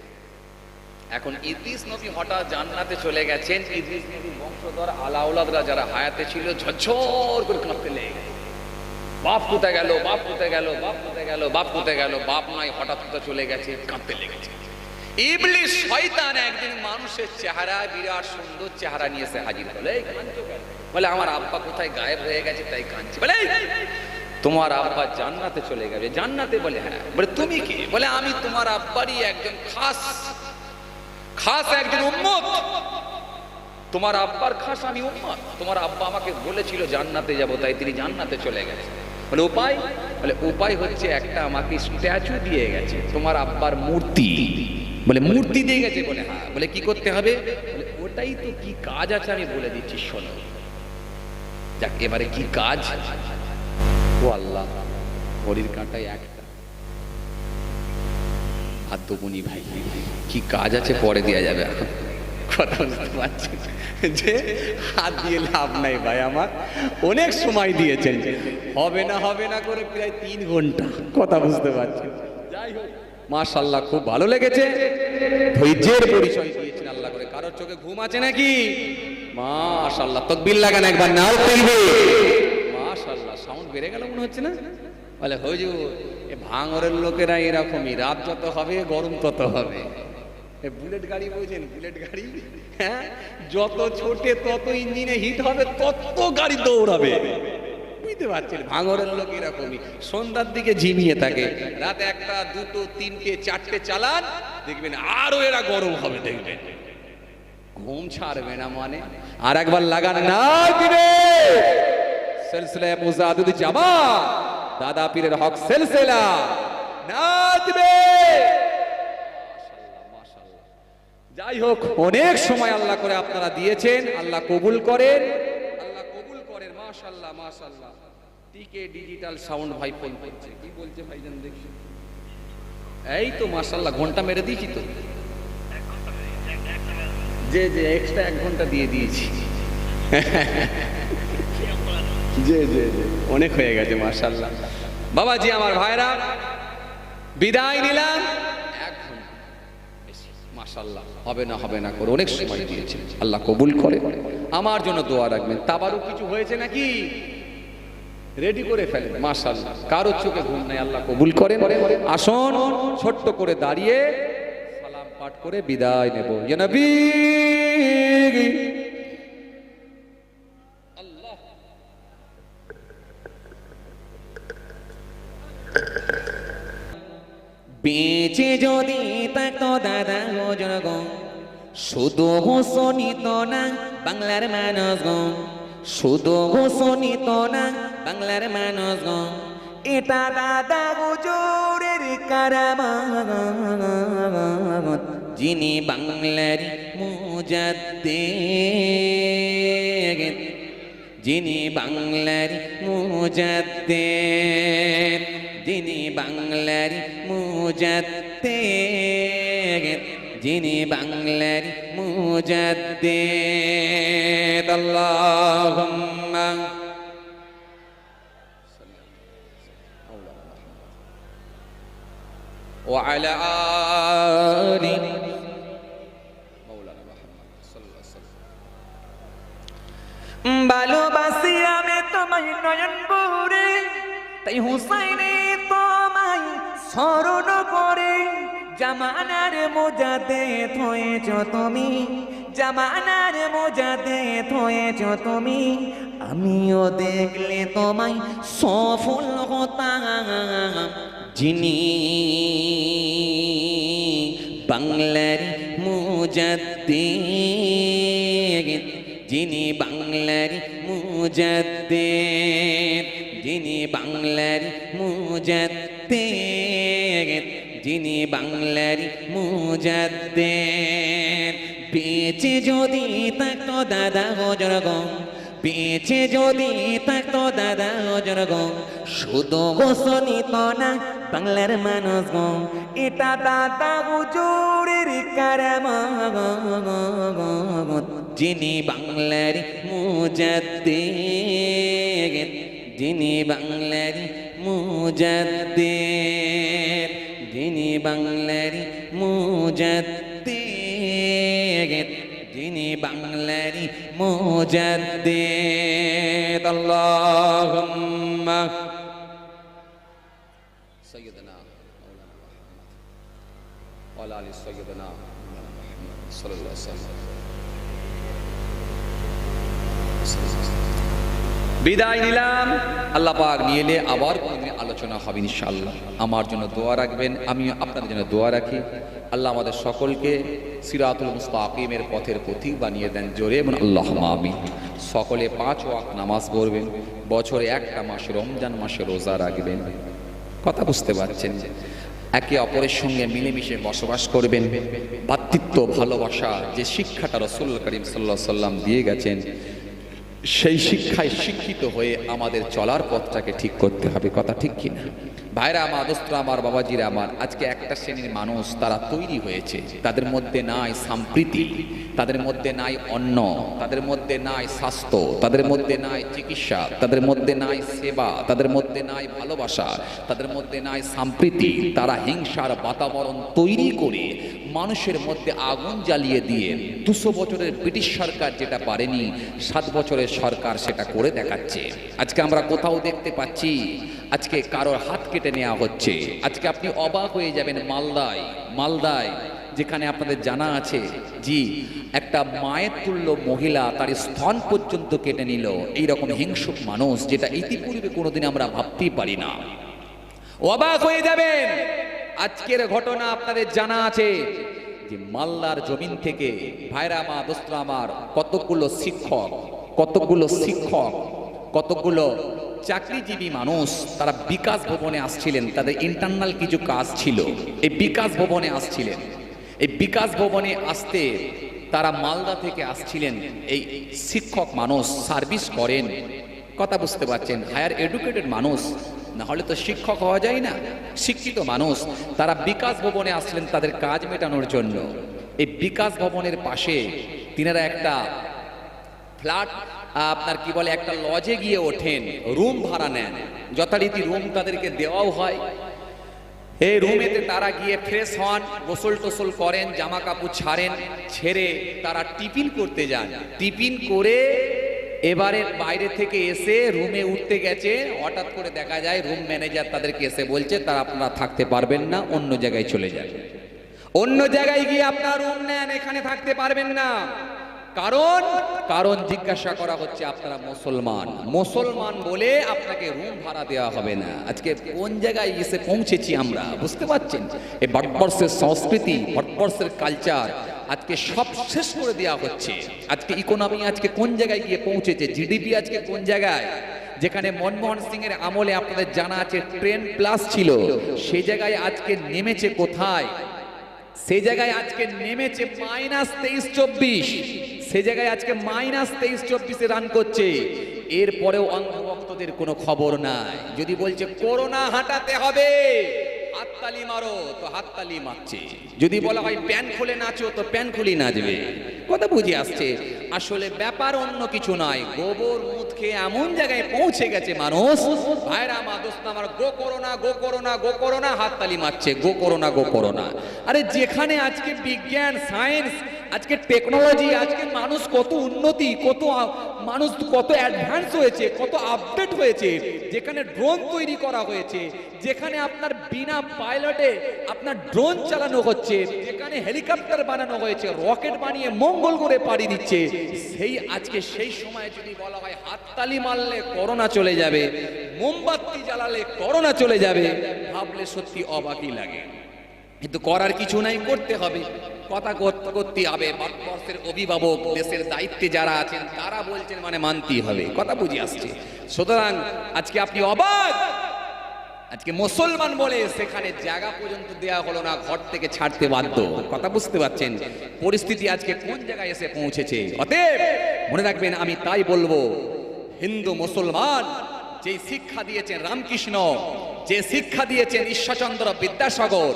এখন ইদ্রিস নবী হঠাৎ জান্নাতে চলে গেছেন। ইদ্রিস নবীর বংশধর আলাউলাদরা যারা হায়াতে ছিল ঝরঝর করে কাঁপতে লেগে গেছে। বাপ কোথায় গেল, বাপ কোথায় গেল, বাপ কোথায় গেল, বাপ কোথায় গেল, বাপ নাই হঠাৎ কোথায় চলে গেছে, কাঁপতে লেগেছে। ইবলিস শয়তান একদিন মানুষের চেহারা, বিরাট সুন্দর চেহারা নিয়ে এসে হাজির হলো। এই কাঁদছো কেন? বলে আমার আব্বা কোথায় গায়েব হয়ে গেছে তাই কাঁদছি। বলে তোমার আব্বা জান্নাতে চলে গেছে। জান্নাতে? বলে হ্যাঁ। বলে তুমি কে? বলে আমি তোমার আব্বারই একজন খাস একজন উম্মত। তোমার আব্বার খাস আমি উম্মত। তোমার আব্বা আমাকে বলেছিল জান্নাতে যাব, তাই তিনি জান্নাতে চলে গেছে। বলে উপায়? বলে উপায় হচ্ছে একটা আমাকে স্ট্যাচু দিয়ে গেছে, তোমার আব্বার মূর্তি। বলে মূর্তি দিয়ে গেছে? বলে হ্যাঁ। বলে কি করতে হবে? বলে ওটাই তো, কি কাজ আছে আমি বলে দিচ্ছি শোনো। যাক, এবারে কি কাজ? ও আল্লাহ, ঘড়ির কাঁটায় একটা আর দুগুনি ভাই, কি কাজ আছে পরে দেওয়া যাবে। এখন কথা বুঝতে পারছি যে হাত দিয়ে লাভ নাই ভাই, আমার অনেক সময় দিয়েছেন, হবে না করে প্রায় 3 ঘন্টা। কথা বুঝতে পারছি। যাই হোক, মাশাআল্লাহ খুব ভালো লেগেছে, ধৈর্যের পরিচয় দিয়েছেন আল্লাহ করে। কারোর চোখে ঘুম আছে নাকি? মাশাআল্লাহ, তাকবীর লাগান একবার, নাও তাকবীর। মাশাআল্লাহ, সাউন্ড বেড়ে গেল মনে হচ্ছে না? বলে হুজুর, এ ভাঙরের লোকেরা এরকমই, রাত যত হবে গরম তত হবে। বুলেট গাড়ি বুঝেন? বুলেট গাড়ি, হ্যাঁ, যত ছোটে তত ইঞ্জিনে হিট হবে, তত গাড়ি দৌড়াবে। বুঝতে পারছেন? ভাঙরের লোক এরকমই, সন্ধ্যার দিকে ঝিমিয়ে থাকে, রাত 1টা 2টো 3টে 4টে চালান, দেখবেন আরো এরা গরম হবে, দেখবেন ঘুম ছাড়বে না। মানে আর একবার লাগান না দিবে সিলসিলা মুজাদ্দিদ জামাত দাদা পীরের হক সিলসিলা না দিবে। যাই হোক, অনেক সময় আল্লাহ করে আপনারা দিয়েছেন, আল্লাহ কবুল করেন, আল্লাহ কবুল করেন। মাশাআল্লাহ মাশাআল্লাহ। টিকে ডিজিটাল সাউন্ড ভাই ফোন করছে, কি বলছে ভাইজান দেখি? এই তো মাশাআল্লাহ, ঘন্টা মেরে দিয়েছি তো, যে এক্সট্রা 1 ঘন্টা দিয়ে দিয়েছি। যে অনেক হয়ে গেছে মাশাআল্লাহ। বাবাজি আমার ভাইরা, বিদায় নিলাম 1 ঘন্টা মাশাআল্লাহ। হবে না করে অনেক সময় দিয়েছেন, আল্লাহ কবুল করে। আমার জন্য দোয়া রাখবেন। তাবারুক কিছু হয়েছে নাকি? রেডি করে ফেলেন মাশাআল্লাহ। কারোর চোখে ঘুম নাই, আল্লাহ কবুল করেন। আসুন ছোট্ট করে দাঁড়িয়ে সালাম পাঠ করে বিদায় নেব। ইয়া নবী আল্লাহ। বেঁচে যদি থাকতো দাদা হুজুর গো, শুধু শোনিত না বাংলার মানুষ গো, শুধু শোনিত না বাংলার মানুষ গো, এটা দাদা হুজুরের কারামত, যিনি বাংলার মুজাদ্দিদ, যিনি বাংলার মুজাদ্দিদ, যিনি বাংলার মুজাদ্দিদ, যিনি বাংলার মুজাদ্দিদ। আল্লাহুম্মা ওয়া আলা আলি মাওলানা মুহাম্মদ সাল্লাল্লাহু আলাইহি ওয়াসাল্লাম। ভালোবাসি আমি তোমায় নয়ন ভরে, তাই হুসাইনে তোমায় স্মরণ করে, জামানার মুজাদ্দিদ হয়েছ তুমি, জামানার মুজাদ্দিদ হয়েছ তুমি, আমিও দেখলে তোমায় সফল হতাম, যিনি বাংলার মুজাদ্দিদ, যিনি বাংলার মুজাদ্দিদ, যিনি বাংলার মুজাদ্দিদ, যিনি বাংলার মুজাদ্দিদ। বেঁচে যদি থাকতো দাদা হুজুর গো, বেঁচে যদি থাকতো দাদা হুজুর গো, শুধু শোনিত না বাংলার মানুষ গো, এটা দাদা হুজুরের কারামত, যিনি বাংলার মুজাদ্দিদ, যিনি বাংলার মুজাদ্দিদ, যিনি বাংলার মুজাদ্দিদ, যিনি বাংলার মুজাদ্দিদ। আল্লাহুম্মা سيدنا مولانا محمد وعلى آل سيدنا সাল্লাল্লাহু আলাইহি ওয়াসাল্লাম। বিদায় নিলাম, আল্লাহ পাক নিয়ে এলে আবার কোনদিন আলোচনা হবে ইনশাআল্লাহ। আমার জন্য দোয়া রাখবেন, আমি আপনাদের জন্য দোয়া রাখি। আল্লাহ আমাদের সকলকে সিরাতুল মুস্তাকিমের পথের পথিক বানিয়ে দেন, জোরে এবং আল্লাহুম্মা আমিন। সকলে 5 ওয়াক্ত নামাজ পড়বেন, বছরে একটা মাস রমজান মাসে রোজা রাখবেন। কথা বুঝতে পারছেন? একে অপরের সঙ্গে মিলেমিশে বসবাস করবেন। ভ্রাতৃত্ব ভালোবাসা যে শিক্ষাটা রাসূল করিম সাল্লাল্লাহু আলাইহি ওয়াসাল্লাম দিয়ে গেছেন, সেই শিক্ষায় শিক্ষিত হয়ে আমাদের চলার পথটাকে ঠিক করতে হবে। কথা ঠিক কিনা? ভাইরা আমার, দোস্তরা আমার, বাবাজিরা আমার, আজকে একটা শ্রেণীর মানুষ তারা তৈরি হয়েছে, তাদের মধ্যে নাই সম্প্রীতি, তাদের মধ্যে নাই অন্ন, তাদের মধ্যে নাই স্বাস্থ্য, তাদের মধ্যে নাই চিকিৎসা, তাদের মধ্যে নাই সেবা, তাদের মধ্যে নাই ভালোবাসা, তাদের মধ্যে নাই সম্প্রীতি। তারা হিংসার বাতাবরণ তৈরি করে মানুষের মধ্যে আগুন জ্বালিয়ে দিয়ে 200 বছরের ব্রিটিশ সরকার যেটা পারেনি, 7 বছরের সরকার সেটা করে দেখাচ্ছে। আজকে আমরা কোথাও দেখতে পাচ্ছি আজকে কারোর হাত কেটে নেওয়া হচ্ছে। আজকে আপনি অবাক হয়ে যাবেন, মালদায় যেখানে আপনাদের জানা আছে, জি, একটা মায়ের তুল্য মহিলা তার স্তন পর্যন্ত কেটে নিল। এইরকম হিংসুক মানুষ, যেটা ইতিপূর্বে কোনোদিন আমরা ভাবতেই পারি না। অবাক হয়ে যাবেন। আজকের ঘটনা আপনাদের জানা আছে যে মালদার জমিন থেকে, ভাইরা মা, দোস্তরা আমার, কতগুলো চাকরিজীবী মানুষ তারা বিকাশ ভবনে আসছিলেন। তাদের ইন্টারনাল কিছু কাজ ছিল, এই বিকাশ ভবনে আসছিলেন। এই বিকাশ ভবনে আসতে তারা মালদা থেকে আসছিলেন। এই শিক্ষক মানুষ সার্ভিস করেন, কথা বুঝতে পারছেন, হায়ার এডুকেটেড মানুষ, না হলে তো শিক্ষক হওয়া যায় না, শিক্ষিত মানুষ। তারা বিকাশ ভবনে আসলেন তাদের কাজ মেটানোর জন্য। এই বিকাশ ভবনের পাশে তিনারা একটা ফ্ল্যাট, আপনার কি বলে, একটা লজে গিয়ে ওঠেন, রুম ভাড়া নেন। যথারীতি রুম তাদেরকে দেওয়াও হয়। এই রুমেতে তারা গিয়ে ফ্রেশ হন, গোসল টোসল করেন, জামা কাপড় ছাড়েন, ছেড়ে তারা টিফিন করতে যান। টিফিন করে এবারে বাইরে থেকে এসে রুমে উঠতে গেছে, হঠাৎ করে দেখা যায় রুম ম্যানেজার তাদেরকে এসে বলছে তারা আপনারা থাকতে পারবেন না, অন্য জায়গায় চলে যান, অন্য জায়গায় গিয়ে আপনারা রুম নেন, এখানে থাকতে পারবেন না। কারণ জিজ্ঞাসা করা হচ্ছে আপনারা মুসলমান বলে আপনাকে রুম ভাড়া দেওয়া হবে না। আজকে কোন জায়গায় এসে পৌঁছেছি আমরা, বুঝতে পারছেন? এই ভারতবর্ষের সংস্কৃতি, ভারতবর্ষের কালচার আজকে সব শেষ করে দেওয়া হচ্ছে। আজকে ইকোনমি আজকে কোন জায়গায় গিয়ে পৌঁছেছে, জিডিপি আজকে কোন জায়গায়? যেখানে মনমোহন সিং এর আমলে আপনাদের জানা আছে ট্রেন প্লাস ছিল, সেই জায়গায় আজকে নেমেছে কোথায়? সেই জায়গায় আজকে নেমেছে -23-24, সেই জায়গায় আজকে -23-24 রান করছে। এরপরেও অন্ধভক্তদের কোনো খবর নাই। যদি বলছে করোনা হাঁটাতে হবে, হাততালি মারো, তো হাততালি মারছে। যদি বলা হয় প্যান খুলে নাচো, তো প্যান খুলে নাচবে। কথা বুঝে আসছে? আসলে ব্যাপার অন্য কিছু নয়। গোবর মুখ খেয়ে এমন জায়গায় পৌঁছে গেছে মানুষ, ভাইরা মা, দোস্ত আমার, গো করোনা, গো করোনা, গো করোনা, হাততালি মারছে, গো করোনা, গো করোনা। আরে যেখানে আজকে বিজ্ঞান, সায়েন্স, আজকে টেকনোলজি, আজকে মানুষ কত উন্নতি, মানুষ কত অ্যাডভান্স হয়েছে, কত আপডেট হয়েছে, যেখানে ড্রোন তৈরি করা হয়েছে, যেখানে আপনার বিনা পাইলটে আপনার ড্রোন চালানো হচ্ছে, যেখানে হেলিকপ্টার বানানো হয়েছে, রকেট বানিয়ে মঙ্গল করে পাড়ি দিচ্ছে, সেই সময় যদি বলা হয় হাততালি মারলে করোনা চলে যাবে, মোমবাতি জ্বালালে করোনা চলে যাবে, ভাবলে সত্যি অবাকই লাগে। কিন্তু করার কিছু নাই, করতে হবে, কথা করতে হবে। ভারতবর্ষের অভিভাবক, দেশের দায়িত্বে যারা আছেন তারা বলছেন মানে মানতেই হবে। কথা বুঝে আসছে? সুতরাং আজকে আপনি অবাক, আজকে মুসলমান বলে সেখানে জায়গা পর্যন্ত দেওয়া হলো না, ঘর থেকে ছাড়তে বাধ্য। কথা বুঝতে পারছেন? পরিস্থিতি আজকে কোন জায়গায় এসে পৌঁছেছে। অতএব মনে রাখবেন, আমি তাই বলবো, হিন্দু মুসলমান যে শিক্ষা দিয়েছেন রামকৃষ্ণ, যে শিক্ষা দিয়েছেন ঈশ্বরচন্দ্র বিদ্যাসাগর,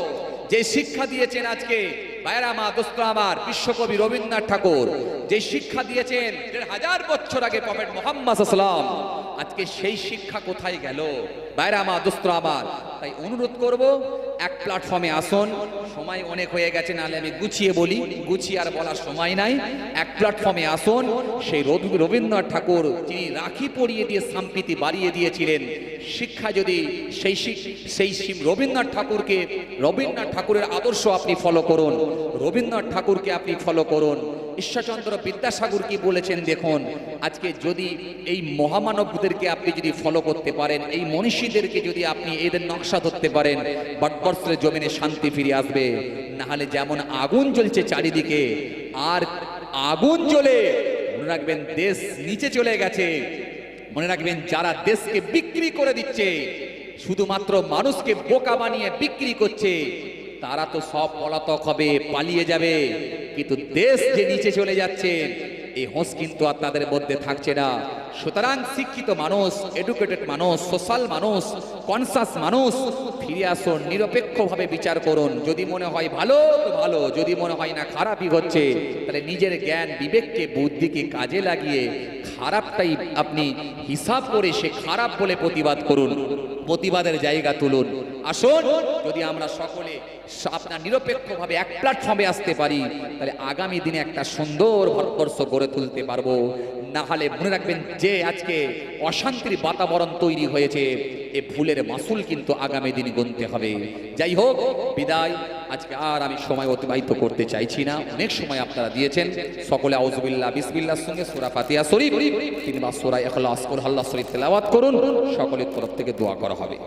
যে শিক্ষা দিয়েছেন আজকে ভাইরা মা, দোস্ত আমার, বিশ্বকবি রবীন্দ্রনাথ ঠাকুর, যে শিক্ষা দিয়েছেন 1000 বছর আগে প্রফেট মুহাম্মদ সাল্লাল্লাহু আলাইহি ওয়াসাল্লাম, আজকে সেই শিক্ষা কোথায় গেল? ভাইরা মা, দোস্ত আমার, তাই অনুরোধ করব, এক প্ল্যাটফর্মে আসুন। সময় অনেক হয়ে গেছে, নাহলে আমি গুছিয়ে বলি, গুছিয়ে আর বলার সময় নাই। এক প্ল্যাটফর্মে আসুন। সেই রবীন্দ্রনাথ ঠাকুর যিনি রাখি পরিয়ে দিয়ে সম্প্রীতি বাড়িয়ে দিয়েছিলেন, শিক্ষা যদি সেই রবীন্দ্রনাথ ঠাকুরের আদর্শ আপনি ফলো করুন, রবীন্দ্রনাথ ঠাকুরকে আপনি ফলো করুন। ঈশ্বরচন্দ্র বিদ্যাসাগর কি বলেছেন দেখুন, আজকে যদি এই মহামানবদেরকে আপনি যদি ফলো করতে পারেন, এই মনীষীদেরকে যদি আপনি এদের নকশা ধরতে পারেন, ভারতবর্ষের জমিনে শান্তি ফিরে আসবে। না হলে যেমন আগুন জ্বলছে চারিদিকে, আর আগুন জ্বলে মনে রাখবেন দেশ নিচে চলে গেছে। মনে রাখবেন যারা দেশকে বিক্রি করে দিচ্ছে, শুধুমাত্র মানুষকে বোকা বানিয়ে বিক্রি করছে, তারা তো সব পলাতক হবে, পালিয়ে যাবে। কিন্তু দেশ যে নিচে চলে যাচ্ছে, এই হোঁশ কিন্তু আর তাদের মধ্যে থাকছে না। সুতরাং শিক্ষিত মানুষ, এডুকেটেড মানুষ, সোশ্যাল মানুষ, কনসাস মানুষ ফিরে আসুন, নিরপেক্ষভাবে বিচার করুন। যদি মনে হয় ভালো তো ভালো, যদি মনে হয় না খারাপই হচ্ছে, তাহলে নিজের জ্ঞান বিবেককে বুদ্ধিকে কাজে লাগিয়ে খারাপটাই আপনি হিসাব করে সে খারাপ বলে প্রতিবাদ করুন, প্রতিবাদের জায়গা তুলুন। আসুন, যদি আমরা সকলে আপনার নিরপেক্ষভাবে এক প্ল্যাটফর্মে আসতে পারি, তাহলে আগামী দিনে একটা সুন্দর ভারতবর্ষ গড়ে তুলতে পারবো। না হলে মনে রাখবেন যে আজকে অশান্তির বাতাবরণ তৈরি হয়েছে, এ ভুলের মাসুল কিন্তু আগামী দিনে গুনতে হবে। যাই হোক, বিদায়। আজকে আর আমি সময় অতিবাহিত করতে চাইছি না, অনেক সময় আপনারা দিয়েছেন। সকলে আউযুবিল্লাহ বিসমিল্লাহর সঙ্গে সূরা ফাতিহা শরীফ, 3 বার সূরা ইখলাস, কুল আল্লাহ শরীফ তেলাওয়াত করুন। সকলের তরফ থেকে দোয়া করা হবে।